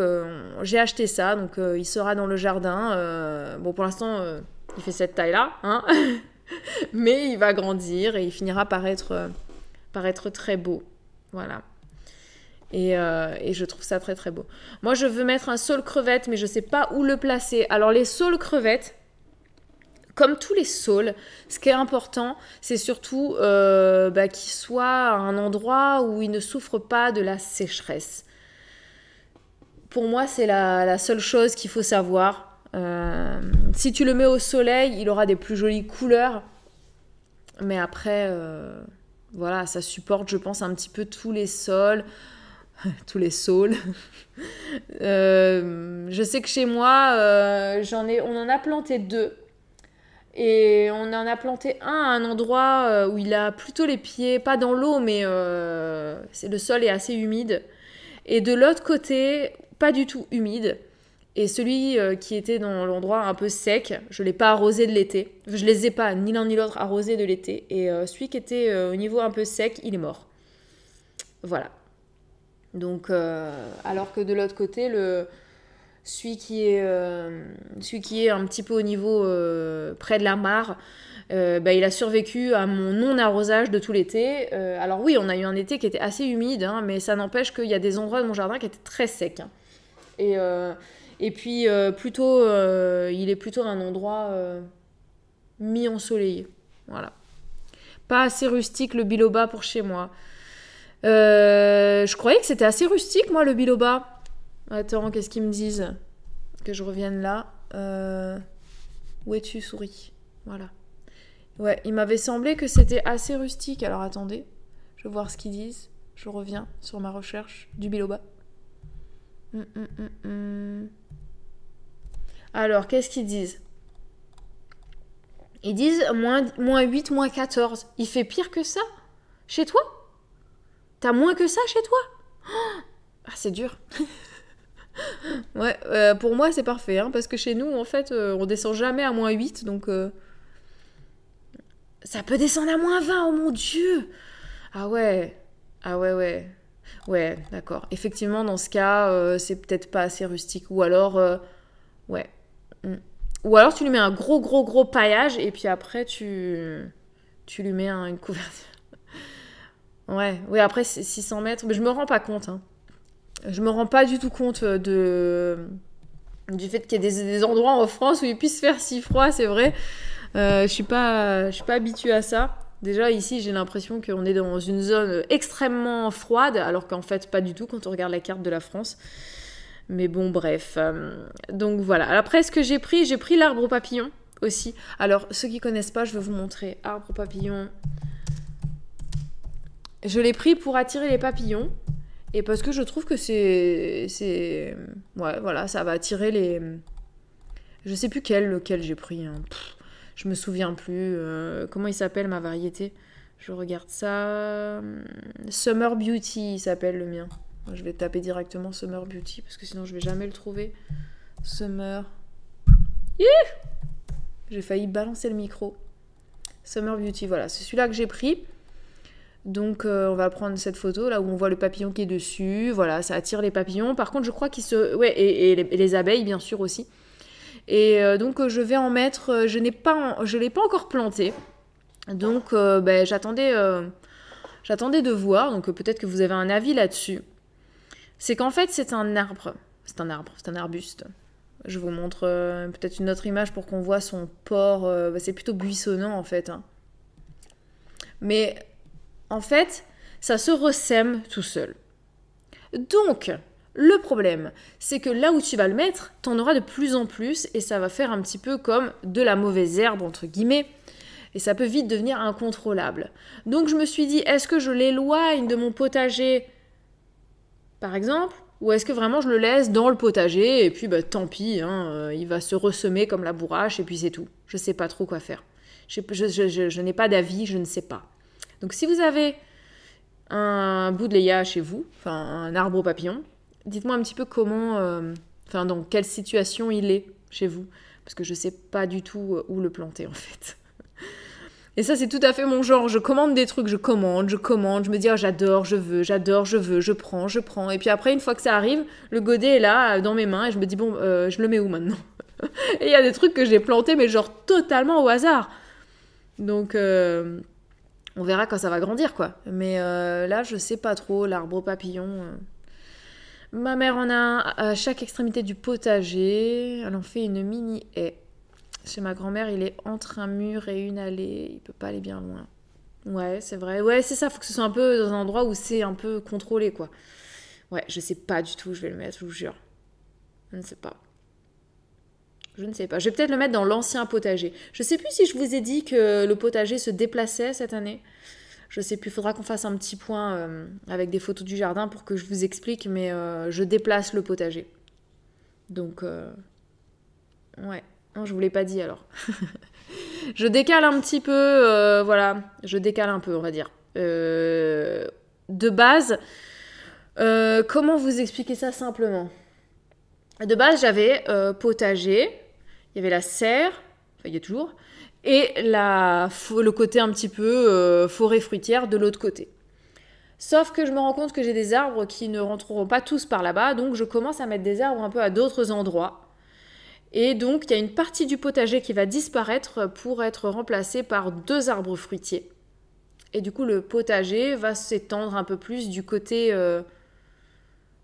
j'ai acheté ça, donc il sera dans le jardin. Bon, pour l'instant, il fait cette taille-là, hein. Mais il va grandir et il finira par être très beau. Voilà. Et je trouve ça très beau. Moi, je veux mettre un saule crevette, mais je sais pas où le placer. Alors, les saules crevettes, comme tous les saules, ce qui est important, c'est surtout qu'ils soient à un endroit où ils ne souffrent pas de la sécheresse. Pour moi, c'est la seule chose qu'il faut savoir. Si tu le mets au soleil, il aura des plus jolies couleurs. Mais après, voilà, ça supporte, je pense, un petit peu tous les sols. Tous les saules. Je sais que chez moi, on en a planté 2. Et on en a planté un à un endroit où il a plutôt les pieds, pas dans l'eau, mais le sol est assez humide. Et de l'autre côté, pas du tout humide. Et celui qui était dans l'endroit un peu sec, je ne l'ai pas arrosé de l'été. Je ne les ai pas, ni l'un ni l'autre, arrosés de l'été. Et celui qui était au niveau un peu sec, il est mort. Voilà. Donc, alors que de l'autre côté, celui qui est un petit peu au niveau près de la mare, il a survécu à mon non-arrosage de tout l'été. Alors oui, on a eu un été qui était assez humide, hein, mais ça n'empêche qu'il y a des endroits de mon jardin qui étaient très secs. Hein. Et puis, il est plutôt dans un endroit mi-ensoleillé. Voilà. Pas assez rustique le biloba pour chez moi. Je croyais que c'était assez rustique, moi, le biloba. Attends, qu'est-ce qu'ils me disent? Que je revienne là. Où es-tu, souris? Voilà. Ouais, il m'avait semblé que c'était assez rustique. Alors, attendez. Je vais voir ce qu'ils disent. Je reviens sur ma recherche du biloba. Alors, qu'est-ce qu'ils disent? Ils disent moins 8, moins 14. Il fait pire que ça? Chez toi? T'as moins que ça chez toi? Ah, c'est dur. Ouais, pour moi, c'est parfait. Hein, parce que chez nous, en fait, on descend jamais à moins 8. Donc, ça peut descendre à moins 20. Oh mon Dieu! Ah ouais. Ah ouais. Ouais, d'accord. Effectivement, dans ce cas, c'est peut-être pas assez rustique. Ou alors, ouais. Ou alors, tu lui mets un gros paillage et puis après, tu lui mets une couverture. Ouais, après, c'est 600 mètres. Mais je me rends pas compte. Hein. Je me rends pas du tout compte du fait qu'il y ait des endroits en France où il puisse faire si froid, c'est vrai. Je suis pas habituée à ça. Déjà, ici, j'ai l'impression qu'on est dans une zone extrêmement froide, alors qu'en fait, pas du tout quand on regarde la carte de la France. Mais bon, bref. Donc voilà. Après, ce que j'ai pris l'arbre papillon aussi. Alors, ceux qui connaissent pas, je vais vous montrer. Arbre papillon. Je l'ai pris pour attirer les papillons. Et parce que je trouve que c'est... Ouais, voilà, ça va attirer les... Je sais plus lequel j'ai pris. Hein. Je me souviens plus. Comment il s'appelle, ma variété? Je regarde ça. Summer Beauty, il s'appelle le mien. Je vais taper directement Summer Beauty, parce que sinon je vais jamais le trouver. Summer... J'ai failli balancer le micro. Summer Beauty, voilà. C'est celui-là que j'ai pris. Donc on va prendre cette photo là où on voit le papillon qui est dessus. Voilà, ça attire les papillons. Par contre, je crois qu'ils se... Ouais, et les abeilles, bien sûr, aussi. Et donc je vais en mettre... Je l'ai pas encore planté. Donc j'attendais de voir. Donc peut-être que vous avez un avis là-dessus. c'est qu'en fait, c'est un arbre. C'est un arbre, c'est un arbuste. Je vous montre peut-être une autre image pour qu'on voit son port. C'est plutôt buissonnant, en fait. Hein. Mais, en fait, ça se ressème tout seul. Donc, le problème, c'est que là où tu vas le mettre, t'en auras de plus en plus et ça va faire un petit peu comme de la mauvaise herbe, entre guillemets. Et ça peut vite devenir incontrôlable. Donc, je me suis dit, est-ce que je l'éloigne de mon potager, par exemple, ou est-ce que vraiment je le laisse dans le potager et puis bah, tant pis, hein, il va se ressemer comme la bourrache et puis c'est tout. Je sais pas trop quoi faire. Je n'ai pas d'avis, je ne sais pas. Donc si vous avez un Buddleia chez vous, enfin un arbre au papillon, dites-moi un petit peu comment, dans quelle situation il est chez vous. Parce que je sais pas du tout où le planter en fait. Et ça, c'est tout à fait mon genre. Je commande des trucs, je commande, je me dis, oh, j'adore, je veux, je prends. Et puis après, une fois que ça arrive, le godet est là, dans mes mains, et je me dis, bon, je le mets où maintenant? Et il y a des trucs que j'ai plantés, mais genre totalement au hasard. Donc, on verra quand ça va grandir, quoi. Mais là, je sais pas trop, l'arbre au papillon. Ma mère en a à chaque extrémité du potager. Elle en fait une mini haie. Chez ma grand-mère, il est entre un mur et une allée. Il peut pas aller bien loin. Ouais, c'est vrai. Ouais, c'est ça. Faut que ce soit un peu dans un endroit où c'est un peu contrôlé, quoi. Ouais, je sais pas du tout où je vais le mettre, je vous jure. Je ne sais pas. Je ne sais pas. Je vais peut-être le mettre dans l'ancien potager. Je sais plus si je vous ai dit que le potager se déplaçait cette année. Je sais plus. Il faudra qu'on fasse un petit point avec des photos du jardin pour que je vous explique. Mais je déplace le potager. Donc, ouais. Non, je vous l'ai pas dit alors. Je décale un petit peu, voilà. Je décale un peu, on va dire. De base, comment vous expliquer ça simplement? De base, j'avais potager, il y avait la serre, enfin il y a toujours, et le côté un petit peu forêt fruitière de l'autre côté. Sauf que je me rends compte que j'ai des arbres qui ne rentreront pas tous par là-bas, donc je commence à mettre des arbres un peu à d'autres endroits. Et donc, il y a une partie du potager qui va disparaître pour être remplacée par 2 arbres fruitiers. Et du coup, le potager va s'étendre un peu plus du côté... que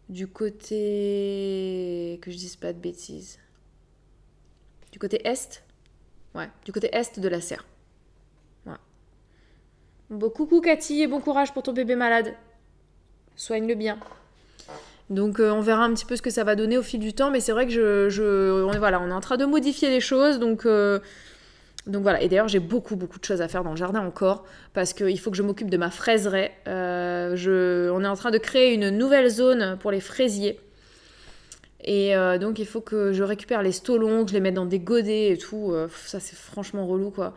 je dise pas de bêtises. Du côté est. Ouais, du côté est de la serre. Ouais. Bon, coucou Cathy et bon courage pour ton bébé malade. Soigne-le bien. Donc on verra un petit peu ce que ça va donner au fil du temps, mais c'est vrai que on est en train de modifier les choses, donc voilà. Et d'ailleurs j'ai beaucoup de choses à faire dans le jardin encore, parce qu'il faut que je m'occupe de ma fraiseraie. On est en train de créer une nouvelle zone pour les fraisiers, et donc il faut que je récupère les stolons, que je les mette dans des godets et tout. Ça c'est franchement relou quoi.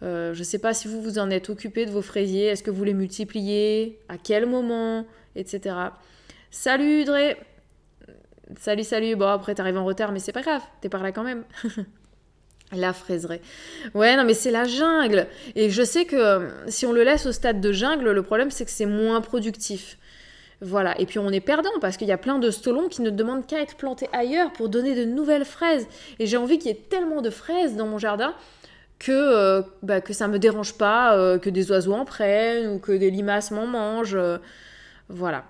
Je sais pas si vous en êtes occupé de vos fraisiers, est-ce que vous les multipliez, à quel moment, etc. Salut Dre. Salut. Bon, après, t'arrives en retard, mais c'est pas grave. T'es par là quand même. La fraiseraie. Ouais, non, mais c'est la jungle. Et je sais que si on le laisse au stade de jungle, le problème, c'est que c'est moins productif. Voilà. Et puis, on est perdant parce qu'il y a plein de stolons qui ne demandent qu'à être plantés ailleurs pour donner de nouvelles fraises. Et j'ai envie qu'il y ait tellement de fraises dans mon jardin que ça me dérange pas que des oiseaux en prennent ou que des limaces m'en mangent. Voilà.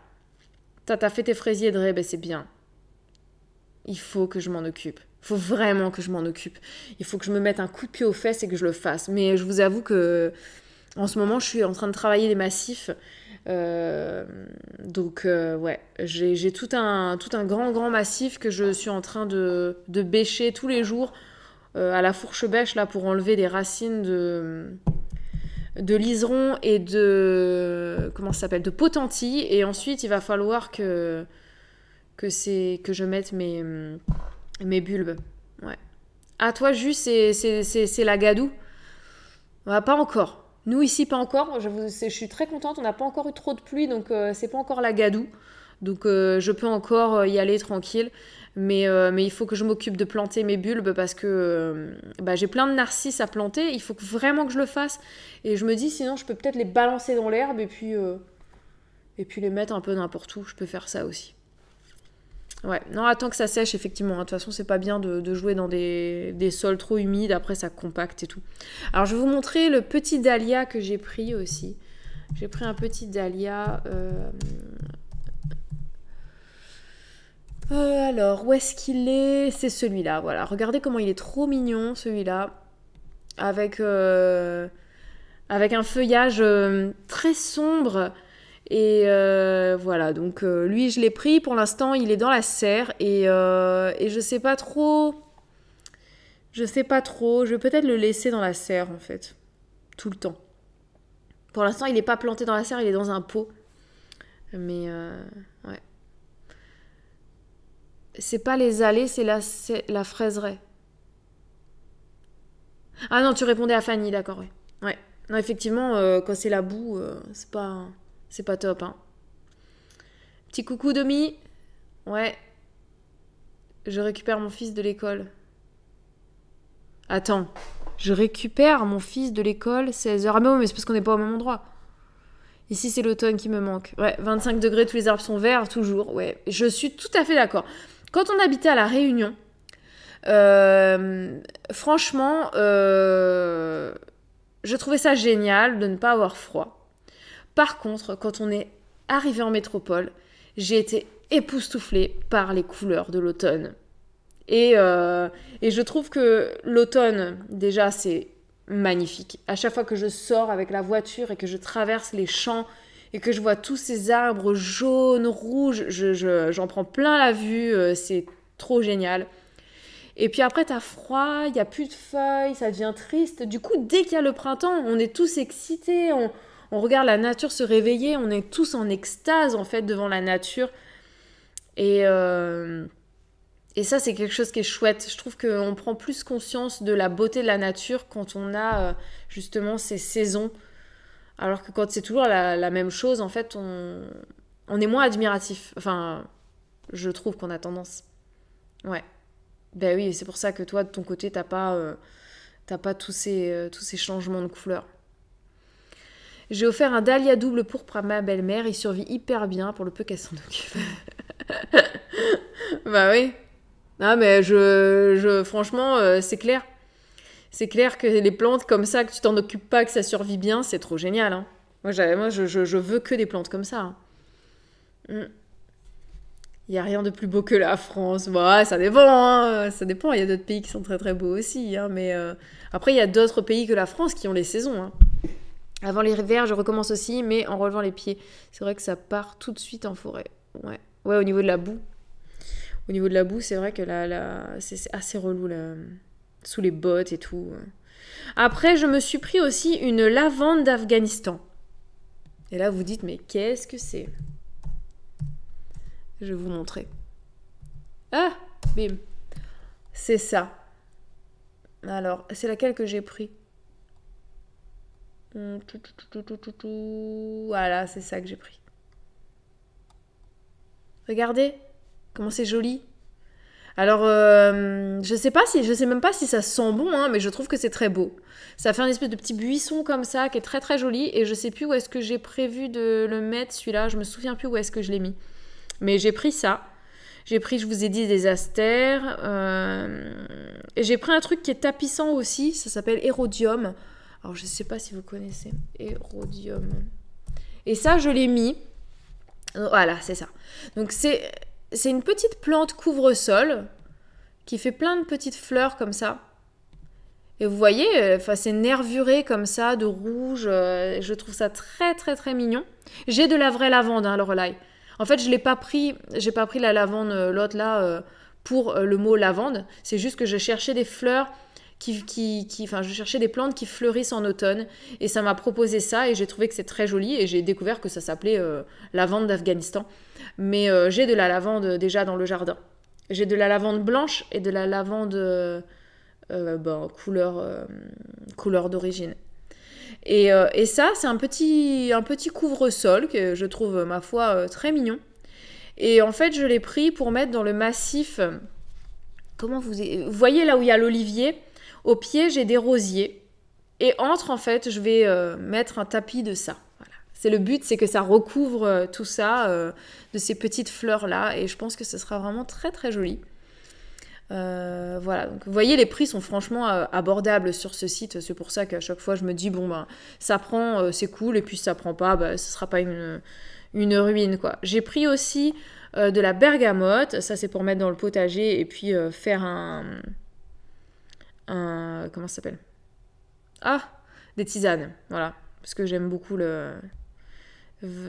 T'as fait tes fraisiers, Dre, ben c'est bien. Il faut que je m'en occupe. Il faut vraiment que je m'en occupe. Il faut que je me mette un coup de pied aux fesses et que je le fasse. Mais je vous avoue que en ce moment, je suis en train de travailler des massifs. Donc, ouais, j'ai tout un grand massif que je suis en train de bêcher tous les jours à la fourche bêche là, pour enlever des racines de liseron et de de potentilles, et ensuite il va falloir que je mette mes bulbes. Ouais. Ah toi Jus, c'est la gadoue? Pas encore. Nous ici pas encore. Je suis très contente, on n'a pas encore eu trop de pluie, donc c'est pas encore la gadoue. Donc je peux encore y aller tranquille. Mais il faut que je m'occupe de planter mes bulbes parce que j'ai plein de narcisses à planter. Il faut vraiment que je le fasse. Et je me dis, sinon, je peux peut-être les balancer dans l'herbe et puis les mettre un peu n'importe où. Je peux faire ça aussi. Ouais, non, attends que ça sèche, effectivement. De toute façon, c'est pas bien de jouer dans des sols trop humides. Après, ça compacte et tout. Alors, je vais vous montrer le petit dahlia que j'ai pris aussi. J'ai pris un petit dahlia... Alors, où est-ce qu'il est? C'est celui-là, voilà. Regardez comment il est trop mignon, celui-là. Avec, avec un feuillage très sombre. Et voilà, donc lui, je l'ai pris. Pour l'instant, il est dans la serre. Et je sais pas trop... Je sais pas trop. Je vais peut-être le laisser dans la serre, en fait. Tout le temps. Pour l'instant, il n'est pas planté dans la serre, il est dans un pot. Mais, ouais. C'est pas les allées, c'est la fraiseraie. Ah non, tu répondais à Fanny, d'accord, ouais. Ouais. Non, effectivement, quand c'est la boue, c'est pas top, hein. Petit coucou, Domi. Ouais. Je récupère mon fils de l'école. Attends. Je récupère mon fils de l'école, 16h. Ah mais oui, mais c'est parce qu'on n'est pas au même endroit. Ici, c'est l'automne qui me manque. Ouais, 25 degrés, tous les arbres sont verts, toujours. Ouais, je suis tout à fait d'accord. Quand on habitait à La Réunion, franchement, je trouvais ça génial de ne pas avoir froid. Par contre, quand on est arrivé en métropole, j'ai été époustouflée par les couleurs de l'automne. Et je trouve que l'automne, déjà, c'est magnifique. À chaque fois que je sors avec la voiture et que je traverse les champs et que je vois tous ces arbres jaunes, rouges, j'en prends plein la vue, c'est trop génial. Et puis après, t'as froid, il n'y a plus de feuilles, ça devient triste. Du coup, dès qu'il y a le printemps, on est tous excités, on regarde la nature se réveiller, on est tous en extase, en fait, devant la nature. Et ça, c'est quelque chose qui est chouette. Je trouve qu'on prend plus conscience de la beauté de la nature quand on a justement ces saisons. Alors que quand c'est toujours la même chose, en fait, on est moins admiratif. Enfin, je trouve qu'on a tendance. Ouais. Ben oui, c'est pour ça que toi, de ton côté, t'as pas tous ces changements de couleurs. J'ai offert un dahlia double pourpre à ma belle-mère. Il survit hyper bien pour le peu qu'elle s'en occupe. Bah oui. Ah mais franchement, c'est clair. C'est clair que les plantes comme ça, que tu t'en occupes pas, que ça survit bien, c'est trop génial. Hein. Moi, je veux que des plantes comme ça. Hein. Il n'y a rien de plus beau que la France. Bon, ça dépend. Hein. Ça dépend. Il y a d'autres pays qui sont très très beaux aussi. Hein. Mais après, il y a d'autres pays que la France qui ont les saisons. Hein. Avant l'hiver, je recommence aussi, mais en relevant les pieds. C'est vrai que ça part tout de suite en forêt. Ouais, au niveau de la boue. Au niveau de la boue, c'est vrai que c'est assez relou, là, sous les bottes et tout. Après, je me suis pris aussi une lavande d'Afghanistan. Et là, vous dites, mais qu'est-ce que c'est? Je vais vous montrer. Ah, bim. C'est ça. Alors, c'est laquelle que j'ai pris? Voilà, c'est ça que j'ai pris. Regardez. Comment c'est joli. Alors, je sais même pas si ça sent bon, hein, mais je trouve que c'est très beau. Ça fait un espèce de petit buisson comme ça, qui est très très joli, et je sais plus où est-ce que j'ai prévu de le mettre, celui-là. Je me souviens plus où est-ce que je l'ai mis. Mais j'ai pris ça. J'ai pris, je vous ai dit, des astères. Et j'ai pris un truc qui est tapissant aussi, ça s'appelle Hérodium. Alors, je sais pas si vous connaissez. Hérodium. Et ça, je l'ai mis. Voilà, c'est ça. Donc, c'est une petite plante couvre-sol qui fait plein de petites fleurs comme ça. Et vous voyez, c'est nervuré comme ça, de rouge. Je trouve ça très très très mignon. J'ai de la vraie lavande, hein, le Lorelai. En fait, j'ai pas pris la lavande, l'autre là, pour le mot lavande. C'est juste que je cherchais des fleurs je cherchais des plantes qui fleurissent en automne. Et ça m'a proposé ça et j'ai trouvé que c'est très joli. Et j'ai découvert que ça s'appelait lavande d'Afghanistan. Mais j'ai de la lavande déjà dans le jardin. J'ai de la lavande blanche et de la lavande couleur d'origine. Et ça, c'est un petit couvre-sol que je trouve, ma foi, très mignon. Et en fait, je l'ai pris pour mettre dans le massif. Vous voyez là où il y a l'olivier? Au pied, j'ai des rosiers. Et en fait, je vais mettre un tapis de ça. Voilà. Le but, c'est que ça recouvre tout ça de ces petites fleurs-là. Et je pense que ce sera vraiment très, très joli. Voilà, donc vous voyez, les prix sont franchement abordables sur ce site. C'est pour ça qu'à chaque fois, je me dis, bon, ben, ça prend, c'est cool. Et puis, si ça prend pas, ce sera pas une ruine, quoi. J'ai pris aussi de la bergamote. Ça, c'est pour mettre dans le potager et puis faire comment ça s'appelle? Ah, des tisanes, voilà. Parce que j'aime beaucoup le...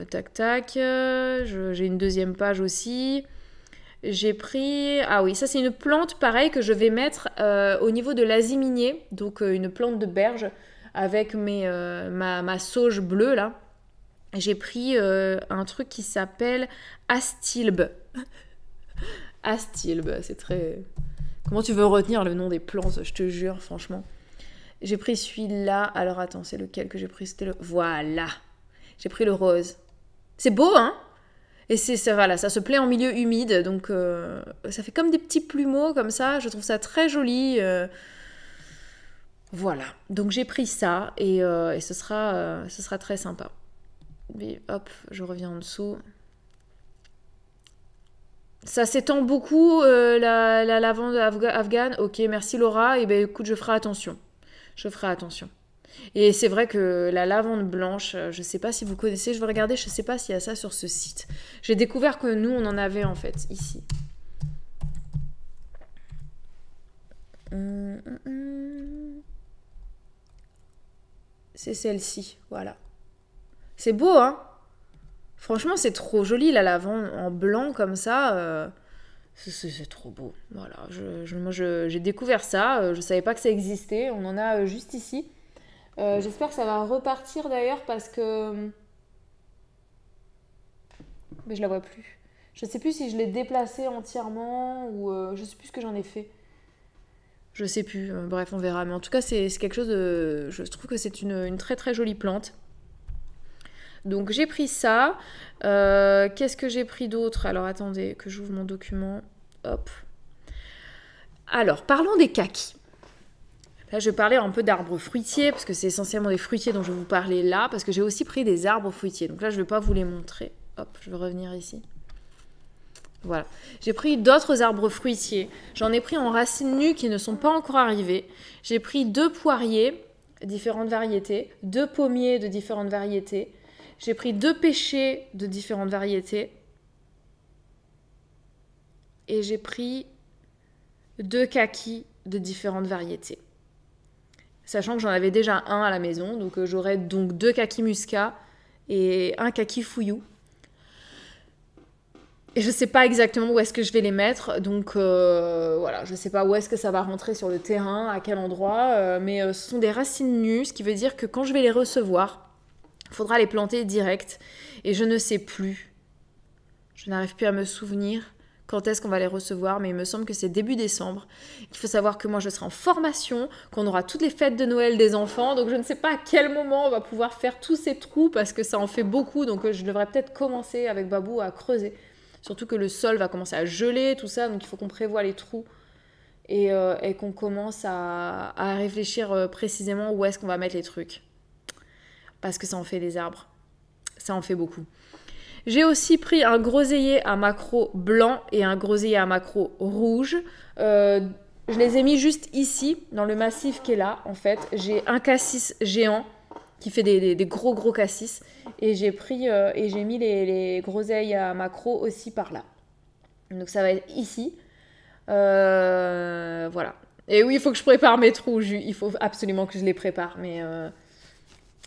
Tac, tac. J'ai une deuxième page aussi. J'ai pris... Ah oui, ça c'est une plante, pareil, que je vais mettre au niveau de l'aziminier. Donc une plante de berge avec ma sauge bleue, là. J'ai pris un truc qui s'appelle Astilbe. Astilbe, c'est très... Comment tu veux retenir le nom des plantes, je te jure, franchement. J'ai pris celui-là. Alors attends, c'est lequel que j'ai pris? C'était le... Voilà. J'ai pris le rose. C'est beau, hein? Et voilà, ça se plaît en milieu humide, donc ça fait comme des petits plumeaux comme ça. Je trouve ça très joli. Voilà. Donc j'ai pris ça et ce sera très sympa. Et hop, je reviens en dessous. Ça s'étend beaucoup, la lavande afghane. Ok, merci Laura. Et ben écoute, je ferai attention. Je ferai attention. Et c'est vrai que la lavande blanche, je sais pas si vous connaissez, je vais regarder, je sais pas s'il y a ça sur ce site. J'ai découvert que nous, on en avait en fait, ici. C'est celle-ci, voilà. C'est beau, hein? Franchement, c'est trop joli, la lavande en blanc comme ça. C'est trop beau. Voilà, moi, j'ai découvert ça. Je savais pas que ça existait. On en a juste ici. J'espère que ça va repartir d'ailleurs parce que... Mais je la vois plus. Je sais plus si je l'ai déplacée entièrement ou... je sais plus ce que j'en ai fait. Je sais plus. Bref, on verra. Mais en tout cas, c'est quelque chose de... Je trouve que c'est une très très jolie plante. Donc j'ai pris ça. Qu'est-ce que j'ai pris d'autre? Alors attendez, que j'ouvre mon document. Hop. Alors, parlons des kakis. Là, je vais parler un peu d'arbres fruitiers, parce que c'est essentiellement des fruitiers dont je vais vous parler là, parce que j'ai aussi pris des arbres fruitiers. Donc là, je ne vais pas vous les montrer. Hop, je vais revenir ici. Voilà. J'ai pris d'autres arbres fruitiers. J'en ai pris en racines nues qui ne sont pas encore arrivées. J'ai pris 2 poiriers, différentes variétés, 2 pommiers de différentes variétés. J'ai pris 2 pêchers de différentes variétés. Et j'ai pris 2 kakis de différentes variétés. Sachant que j'en avais déjà un à la maison, donc j'aurai donc 2 kakis muscat et un kaki fouillou. Et je ne sais pas exactement où est-ce que je vais les mettre, donc voilà, je ne sais pas où est-ce que ça va rentrer sur le terrain, à quel endroit, mais ce sont des racines nues, ce qui veut dire que quand je vais les recevoir, il faudra les planter direct, et je ne sais plus. Je n'arrive plus à me souvenir quand est-ce qu'on va les recevoir, mais il me semble que c'est début décembre. Il faut savoir que moi, je serai en formation, qu'on aura toutes les fêtes de Noël des enfants, donc je ne sais pas à quel moment on va pouvoir faire tous ces trous, parce que ça en fait beaucoup, donc je devrais peut-être commencer avec Babou à creuser. Surtout que le sol va commencer à geler, tout ça, donc il faut qu'on prévoie les trous et qu'on commence à réfléchir précisément où est-ce qu'on va mettre les trucs. Parce que ça en fait des arbres. Ça en fait beaucoup. J'ai aussi pris un groseillier à macro blanc et un groseillier à macro rouge. Je les ai mis juste ici, dans le massif qui est là, en fait. J'ai un cassis géant qui fait des gros cassis. Et j'ai pris et j'ai mis les groseilles à macro aussi par là. Donc ça va être ici. Voilà. Et oui, il faut que je prépare mes trous. Il faut absolument que je les prépare. Mais il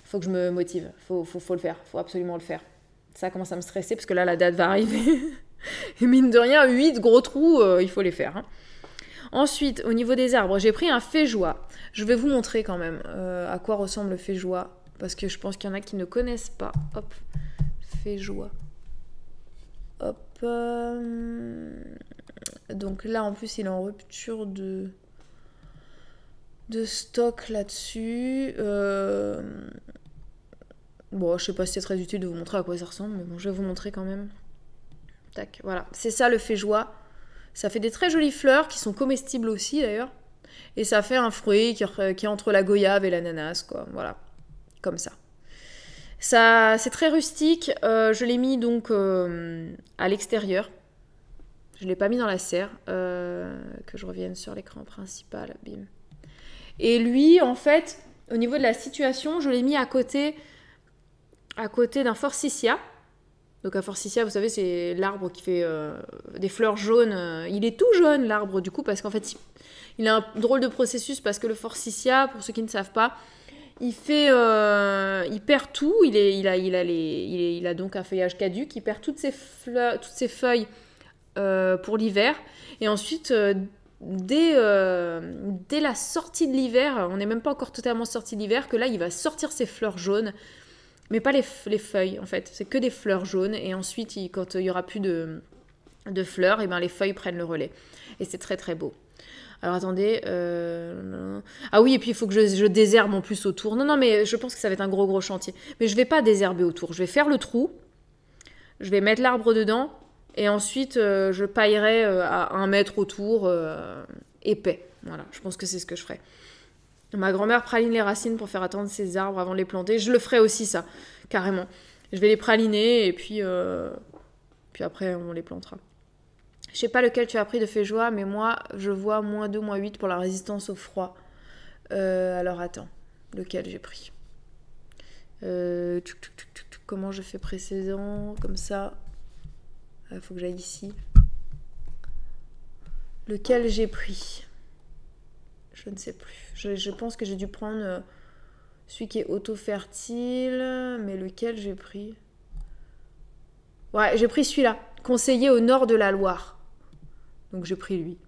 faut que je me motive. Faut le faire. Faut absolument le faire. Ça commence à me stresser parce que là, la date va arriver. Et mine de rien, 8 gros trous, il faut les faire. Hein. Ensuite, au niveau des arbres, j'ai pris un feijoa. Je vais vous montrer quand même à quoi ressemble le feijoa. Parce que je pense qu'il y en a qui ne connaissent pas. Hop, feijoa. Hop. Donc là, en plus, il est en rupture de stock là-dessus. Bon, je sais pas si c'est très utile de vous montrer à quoi ça ressemble, mais bon, je vais vous montrer quand même. Tac, voilà. C'est ça le feijoa. Ça fait des très jolies fleurs qui sont comestibles aussi d'ailleurs. Et ça fait un fruit qui est entre la goyave et l'ananas, quoi. Voilà. Comme ça. Ça, c'est très rustique. Je l'ai mis donc à l'extérieur. Je ne l'ai pas mis dans la serre. Que je revienne sur l'écran principal. Bim. Et lui, en fait, au niveau de la situation, je l'ai mis à côté d'un forsythia. Donc à Forsythia, vous savez, c'est l'arbre qui fait des fleurs jaunes. Il est tout jaune, l'arbre, du coup, parce qu'en fait, il a un drôle de processus, parce que le Forsythia, pour ceux qui ne savent pas, il perd tout, il a donc un feuillage caduc, il perd toutes ses feuilles pour l'hiver, et ensuite, dès la sortie de l'hiver, on n'est même pas encore totalement sorti de l'hiver, que là, il va sortir ses fleurs jaunes, mais pas les feuilles, en fait. C'est que des fleurs jaunes. Et ensuite, quand il n'y aura plus de fleurs, et ben les feuilles prennent le relais. Et c'est très, très beau. Alors, attendez. Ah oui, et puis, il faut que je désherbe en plus autour. Non, mais je pense que ça va être un gros, gros chantier. Mais je ne vais pas désherber autour. Je vais faire le trou. Je vais mettre l'arbre dedans. Et ensuite, je paillerai à 1 mètre autour, épais. Voilà, je pense que c'est ce que je ferai. Ma grand-mère praline les racines pour faire attendre ses arbres avant de les planter. Je le ferai aussi, ça, carrément. Je vais les praliner et puis après, on les plantera. Je sais pas lequel tu as pris de Féjoie, mais moi, je vois -2, -8 pour la résistance au froid. Alors, attends. Lequel j'ai pris comment je fais précédent comme ça. Il faut que j'aille ici. Lequel j'ai pris? Je ne sais plus. Je pense que j'ai dû prendre celui qui est auto-fertile. Mais lequel j'ai pris? Ouais, j'ai pris celui-là. Conseillé au nord de la Loire. Donc j'ai pris lui.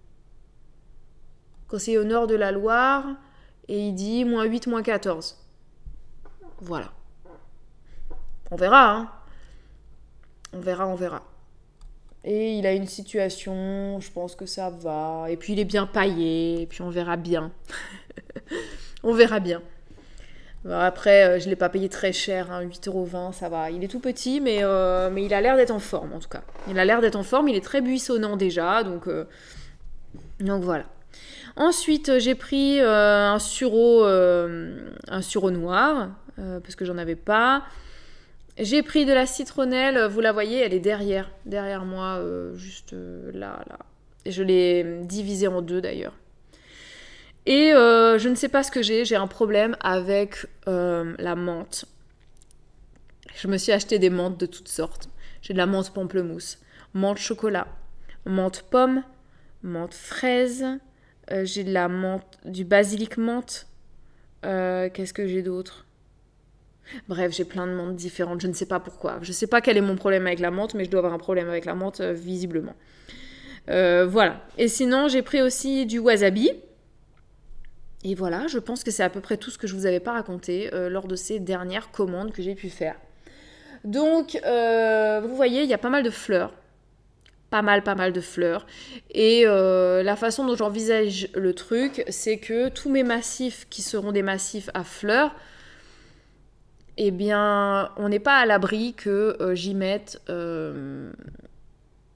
Conseillé au nord de la Loire. Et il dit -8, -14. Voilà. On verra, hein. On verra. Et il a une situation, je pense que ça va. Et puis il est bien paillé, et puis on verra bien. On verra bien. Alors après, je ne l'ai pas payé très cher, hein, 8,20 €, ça va. Il est tout petit, mais il a l'air d'être en forme, en tout cas. Il a l'air d'être en forme, il est très buissonnant déjà, donc voilà. Ensuite, j'ai pris un sureau noir, parce que j'en avais pas. J'ai pris de la citronnelle, vous la voyez, elle est derrière moi, juste là. Et je l'ai divisée en 2 d'ailleurs. Et je ne sais pas ce que j'ai un problème avec la menthe. Je me suis acheté des menthes de toutes sortes. J'ai de la menthe pamplemousse, menthe chocolat, menthe pomme, menthe fraise, j'ai de la menthe, du basilic menthe. Qu'est-ce que j'ai d'autre ? Bref, j'ai plein de menthes différentes, je ne sais pas pourquoi. Je ne sais pas quel est mon problème avec la menthe, mais je dois avoir un problème avec la menthe, visiblement. Voilà. Et sinon, j'ai pris aussi du wasabi. Et voilà, je pense que c'est à peu près tout ce que je ne vous avais pas raconté lors de ces dernières commandes que j'ai pu faire. Donc, vous voyez, il y a pas mal de fleurs. Pas mal de fleurs. Et la façon dont j'envisage le truc, c'est que tous mes massifs qui seront des massifs à fleurs, eh bien, on n'est pas à l'abri que j'y mette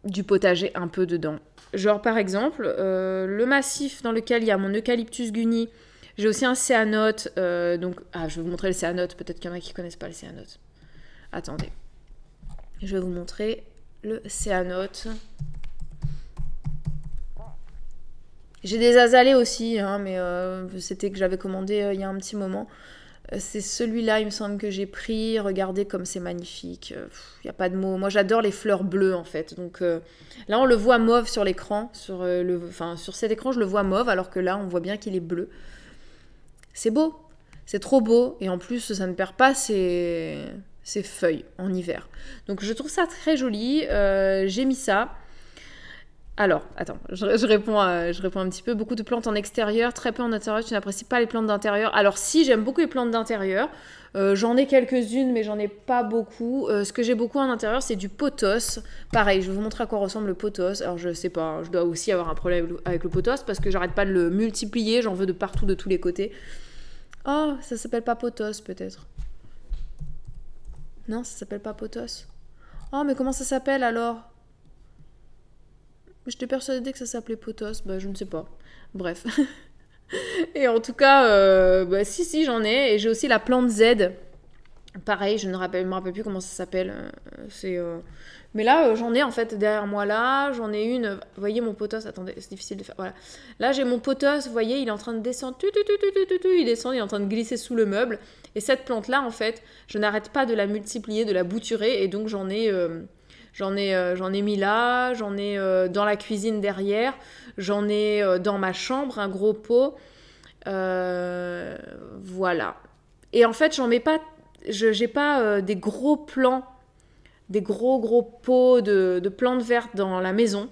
du potager un peu dedans. Genre, par exemple, le massif dans lequel il y a mon eucalyptus guni, j'ai aussi un céanote. Donc, je vais vous montrer le céanote. Peut-être qu'il y en a qui ne connaissent pas le céanote. Attendez. Je vais vous montrer le céanote. J'ai des azalées aussi, hein, mais c'était que j'avais commandé il y a un petit moment. C'est celui-là, il me semble, que j'ai pris. Regardez comme c'est magnifique. Il n'y a pas de mots. Moi, j'adore les fleurs bleues, en fait. Donc là, on le voit mauve sur l'écran. Sur cet écran, je le vois mauve, alors que là, on voit bien qu'il est bleu. C'est beau. C'est trop beau. Et en plus, ça ne perd pas ses feuilles en hiver. Donc, je trouve ça très joli. J'ai mis ça. Alors, attends, je réponds un petit peu. Beaucoup de plantes en extérieur, très peu en intérieur. Tu n'apprécies pas les plantes d'intérieur? Alors si, j'aime beaucoup les plantes d'intérieur. J'en ai quelques-unes, mais j'en ai pas beaucoup. Ce que j'ai beaucoup en intérieur, c'est du pothos. Pareil, je vais vous montrer à quoi ressemble le pothos. Alors je sais pas, je dois aussi avoir un problème avec le pothos parce que j'arrête pas de le multiplier. J'en veux de partout, de tous les côtés. Oh, ça s'appelle pas pothos peut-être. Non, ça s'appelle pas pothos. Oh, mais comment ça s'appelle alors? J'étais persuadée que ça s'appelait pothos. Bah, je ne sais pas. Bref. Et en tout cas, si, j'en ai. Et j'ai aussi la plante Z. Pareil, je ne me rappelle plus comment ça s'appelle. Mais là, j'en ai en fait derrière moi là. J'en ai une. Vous voyez mon potos. Attendez, c'est difficile de faire. Voilà. Là, j'ai mon potos. Vous voyez, il est en train de descendre. Il descend, il est en train de glisser sous le meuble. Et cette plante-là, en fait, je n'arrête pas de la multiplier, de la bouturer. Et donc, j'en ai mis là. J'en ai dans la cuisine derrière. J'en ai dans ma chambre, un gros pot. Voilà. Et en fait, j'en mets pas. J'ai pas des gros plants, des gros pots de plantes vertes dans la maison.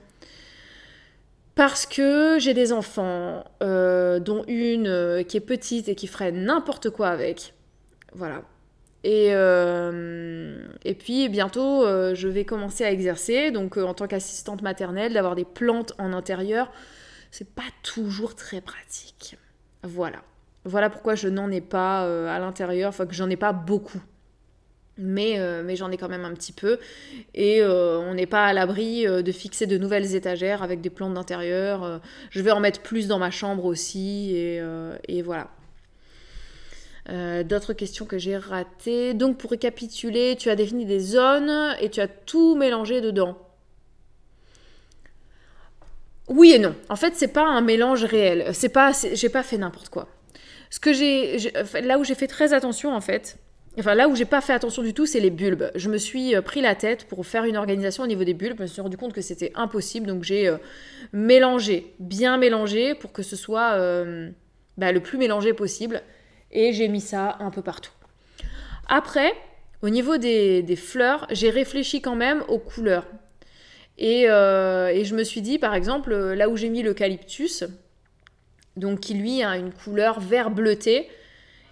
Parce que j'ai des enfants, dont une qui est petite et qui ferait n'importe quoi avec. Voilà. Et puis bientôt, je vais commencer à exercer. Donc en tant qu'assistante maternelle, d'avoir des plantes en intérieur, c'est pas toujours très pratique. Voilà. Voilà pourquoi je n'en ai pas à l'intérieur, enfin que j'en ai pas beaucoup. Mais j'en ai quand même un petit peu. Et on n'est pas à l'abri de fixer de nouvelles étagères avec des plantes d'intérieur. Je vais en mettre plus dans ma chambre aussi. Et voilà. D'autres questions que j'ai ratées. Donc pour récapituler, tu as défini des zones et tu as tout mélangé dedans. Oui et non. En fait, c'est pas un mélange réel. J'ai pas fait n'importe quoi. Là où j'ai fait très attention en fait, là où j'ai pas fait attention du tout, c'est les bulbes. Je me suis pris la tête pour faire une organisation au niveau des bulbes. Je me suis rendu compte que c'était impossible, donc j'ai bien mélangé pour que ce soit le plus mélangé possible. Et j'ai mis ça un peu partout. Après, au niveau des fleurs, j'ai réfléchi quand même aux couleurs. Et je me suis dit, par exemple, là où j'ai mis l'eucalyptus, donc qui lui a une couleur vert bleuté,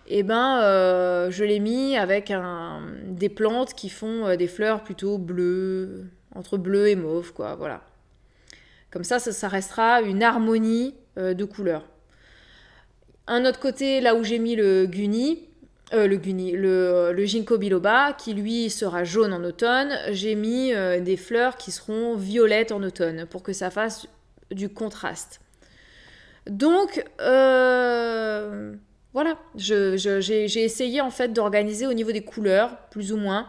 je l'ai mis avec des plantes qui font des fleurs plutôt bleues, entre bleu et mauve, quoi, voilà. Comme ça restera une harmonie de couleurs. Un autre côté, là où j'ai mis le ginkgo biloba, qui lui sera jaune en automne, j'ai mis des fleurs qui seront violettes en automne, pour que ça fasse du contraste. Donc, voilà, j'ai essayé en fait d'organiser au niveau des couleurs, plus ou moins.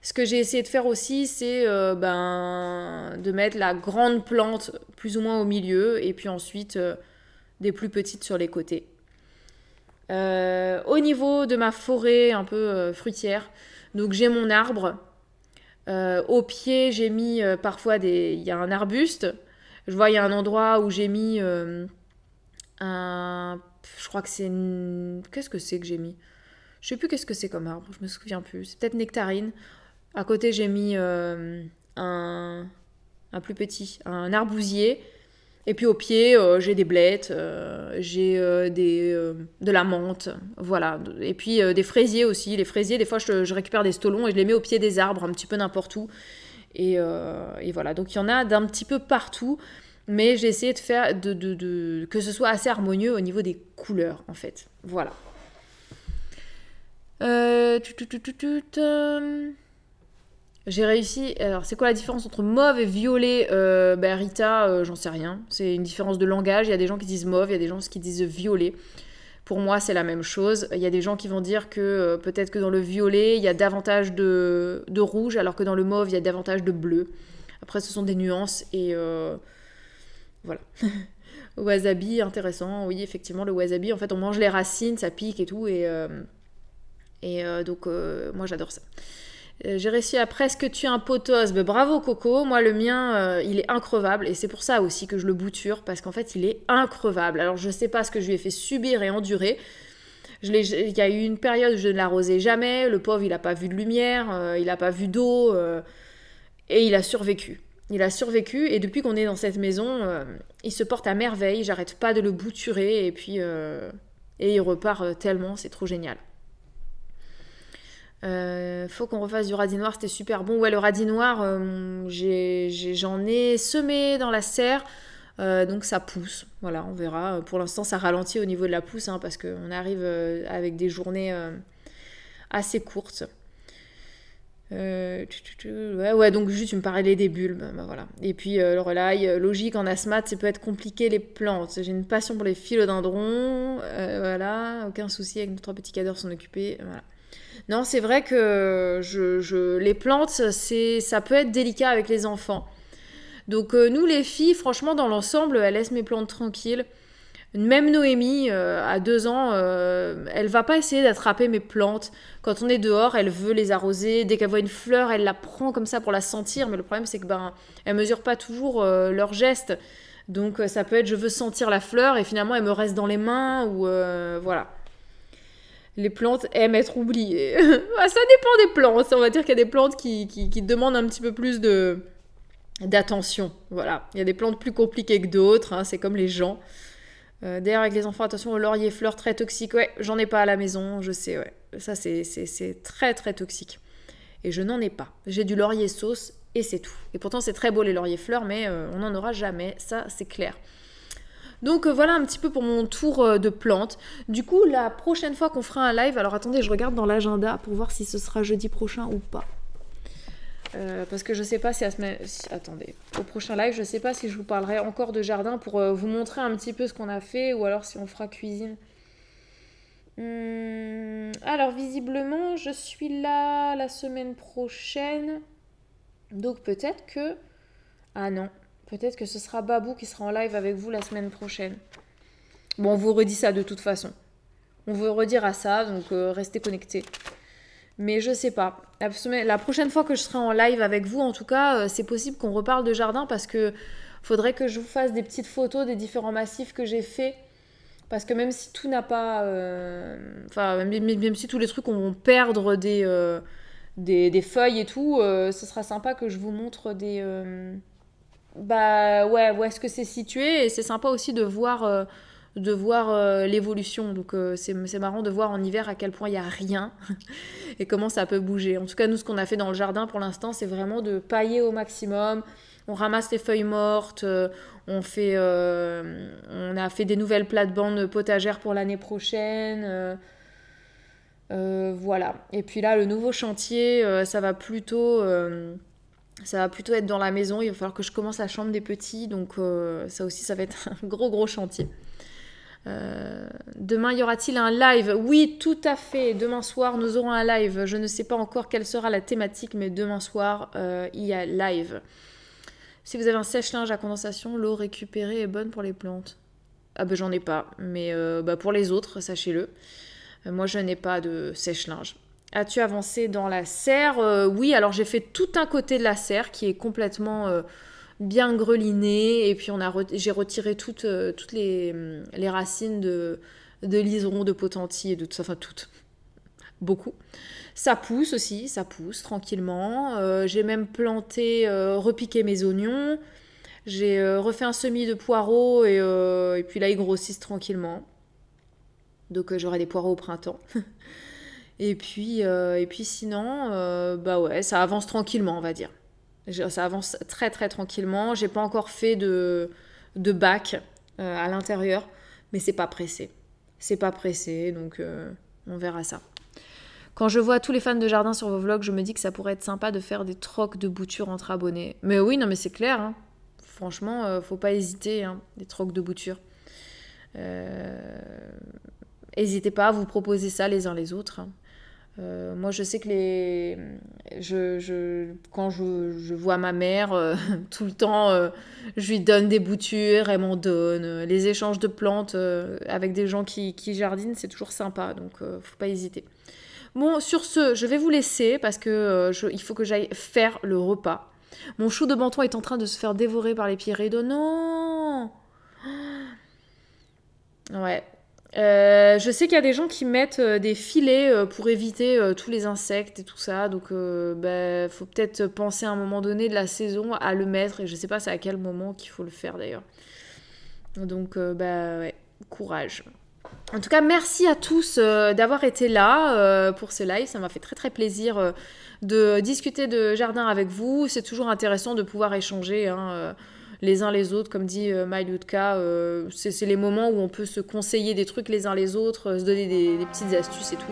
Ce que j'ai essayé de faire aussi, c'est de mettre la grande plante plus ou moins au milieu, et puis ensuite des plus petites sur les côtés. Au niveau de ma forêt un peu fruitière, donc j'ai mon arbre. Au pied, j'ai mis parfois il y a un arbuste. Je vois, il y a un endroit où j'ai mis je crois que c'est qu'est-ce que c'est que j'ai mis? Je sais plus qu'est-ce que c'est comme arbre, je me souviens plus. C'est peut-être nectarine. À côté, j'ai mis un plus petit, un arbousier. Et puis au pied, j'ai des blettes, j'ai de la menthe, voilà. Et puis des fraisiers aussi. Les fraisiers, des fois, je récupère des stolons et je les mets au pied des arbres, un petit peu n'importe où. Et voilà, donc il y en a d'un petit peu partout. Mais j'ai essayé de faire que ce soit assez harmonieux au niveau des couleurs, en fait. Voilà. J'ai réussi... Alors, c'est quoi la différence entre mauve et violet? Rita, j'en sais rien. C'est une différence de langage. Il y a des gens qui disent mauve, il y a des gens qui disent violet. Pour moi, c'est la même chose. Il y a des gens qui vont dire que peut-être que dans le violet, il y a davantage de rouge, alors que dans le mauve, il y a davantage de bleu. Après, ce sont des nuances et... Voilà. Wasabi, intéressant. Oui, effectivement, le wasabi, en fait, on mange les racines, ça pique et tout. Donc, moi, j'adore ça. J'ai réussi à presque tuer un pothos. Bravo, Coco. Moi, le mien, il est increvable. Et c'est pour ça aussi que je le bouture, parce qu'en fait, il est increvable. Alors, je sais pas ce que je lui ai fait subir et endurer. Il y a eu une période où je ne l'arrosais jamais. Le pauvre, il n'a pas vu de lumière, il n'a pas vu d'eau. Et il a survécu. Il a survécu et depuis qu'on est dans cette maison, il se porte à merveille. J'arrête pas de le bouturer et puis il repart tellement, c'est trop génial. Faut qu'on refasse du radis noir, c'était super bon. Ouais, le radis noir, j'en ai semé dans la serre, donc ça pousse. Voilà, on verra. Pour l'instant, ça ralentit au niveau de la pousse parce qu'on arrive avec des journées assez courtes. Ouais, donc juste tu me parlais des bulbes, voilà. Et puis le relail, logique en asthmate, ça peut être compliqué les plantes. J'ai une passion pour les philodendrons, voilà, aucun souci avec nos 3 petits cadors s'en occuper, voilà. Non, c'est vrai que les plantes, ça peut être délicat avec les enfants. Donc nous, les filles, franchement, dans l'ensemble, elles laissent mes plantes tranquilles. Même Noémie, à 2 ans, elle va pas essayer d'attraper mes plantes. Quand on est dehors, elle veut les arroser. Dès qu'elle voit une fleur, elle la prend comme ça pour la sentir. Mais le problème, c'est que elle mesure pas toujours leurs gestes. Donc ça peut être je veux sentir la fleur et finalement elle me reste dans les mains ou voilà. Les plantes aiment être oubliées. Ça dépend des plantes. On va dire qu'il y a des plantes qui demandent un petit peu plus d'attention. Voilà. Il y a des plantes plus compliquées que d'autres. Hein. C'est comme les gens. D'ailleurs, avec les enfants, attention aux lauriers fleurs très toxiques. Ouais, j'en ai pas à la maison, je sais, ouais. Ça, c'est très, très toxique. Et je n'en ai pas. J'ai du laurier sauce et c'est tout. Et pourtant, c'est très beau les lauriers fleurs, mais on n'en aura jamais. Ça, c'est clair. Donc, voilà un petit peu pour mon tour de plantes. Du coup, la prochaine fois qu'on fera un live... Alors, attendez, je regarde dans l'agenda pour voir si ce sera jeudi prochain ou pas. Parce que je sais pas si attendez, au prochain live, je sais pas si je vous parlerai encore de jardin pour vous montrer un petit peu ce qu'on a fait ou alors si on fera cuisine. Alors visiblement, je suis là la semaine prochaine. Donc peut-être que... Ah non, peut-être que ce sera Babou qui sera en live avec vous la semaine prochaine. Bon, on vous redit ça de toute façon. On vous redira ça, donc restez connectés. Mais je sais pas. La prochaine fois que je serai en live avec vous, en tout cas, c'est possible qu'on reparle de jardin parce que faudrait que je vous fasse des petites photos des différents massifs que j'ai faits. Parce que même si tout n'a pas... Enfin, même si tous les trucs vont perdre des feuilles et tout, ce sera sympa que je vous montre des... ouais, où est-ce que c'est situé. Et c'est sympa aussi de voir l'évolution. Donc c'est marrant de voir en hiver à quel point il n'y a rien et comment ça peut bouger. En tout cas, nous, ce qu'on a fait dans le jardin pour l'instant, c'est vraiment de pailler au maximum. On ramasse les feuilles mortes, on a fait des nouvelles plates-bandes potagères pour l'année prochaine. Voilà. Et puis là, le nouveau chantier, ça va plutôt être dans la maison. Il va falloir que je commence la chambre des petits. Donc ça aussi, ça va être un gros chantier. Demain, y aura-t-il un live? Oui, tout à fait. Demain soir, nous aurons un live. Je ne sais pas encore quelle sera la thématique, mais demain soir, il y a live. Si vous avez un sèche-linge à condensation, l'eau récupérée est bonne pour les plantes. Ah ben j'en ai pas, mais pour les autres, sachez-le. Moi, je n'ai pas de sèche-linge. As-tu avancé dans la serre? Oui, alors j'ai fait tout un côté de la serre qui est complètement... bien greliné, et puis j'ai retiré toutes les racines de liseron, de potentie et de tout ça, enfin toutes, beaucoup. Ça pousse aussi, ça pousse tranquillement. J'ai même planté, repiqué mes oignons. J'ai refait un semis de poireaux et puis là ils grossissent tranquillement. Donc j'aurai des poireaux au printemps. et puis sinon, ouais, ça avance tranquillement, on va dire. Ça avance très très tranquillement. J'ai pas encore fait de bac à l'intérieur, mais c'est pas pressé. C'est pas pressé, donc on verra ça. Quand je vois tous les fans de jardin sur vos vlogs, je me dis que ça pourrait être sympa de faire des trocs de boutures entre abonnés. Mais oui, non mais c'est clair. Hein. Franchement, faut pas hésiter, hein, des trocs de boutures. N'hésitez pas à vous proposer ça les uns les autres. Hein. Moi, je sais que quand je vois ma mère, tout le temps, je lui donne des boutures, elle m'en donne. Les échanges de plantes avec des gens qui jardinent, c'est toujours sympa, donc faut pas hésiter. Bon, sur ce, je vais vous laisser parce que il faut que j'aille faire le repas. Mon chou de Banton est en train de se faire dévorer par les pierridos. Non! Ouais. Je sais qu'il y a des gens qui mettent des filets pour éviter tous les insectes et tout ça. Donc, faut peut-être penser à un moment donné de la saison à le mettre. Et je sais pas c'est à quel moment qu'il faut le faire d'ailleurs. Donc, ouais, courage. En tout cas, merci à tous d'avoir été là pour ce live. Ça m'a fait très très plaisir de discuter de jardin avec vous. C'est toujours intéressant de pouvoir échanger les uns les autres. Comme dit Maïlutka, c'est les moments où on peut se conseiller des trucs les uns les autres, se donner des petites astuces et tout.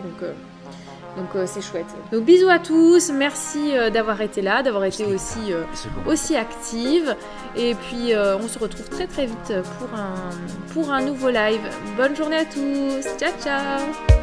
Donc c'est chouette. Donc bisous à tous, merci d'avoir été là, d'avoir été aussi active. Et puis on se retrouve très très vite pour un nouveau live. Bonne journée à tous, ciao ciao.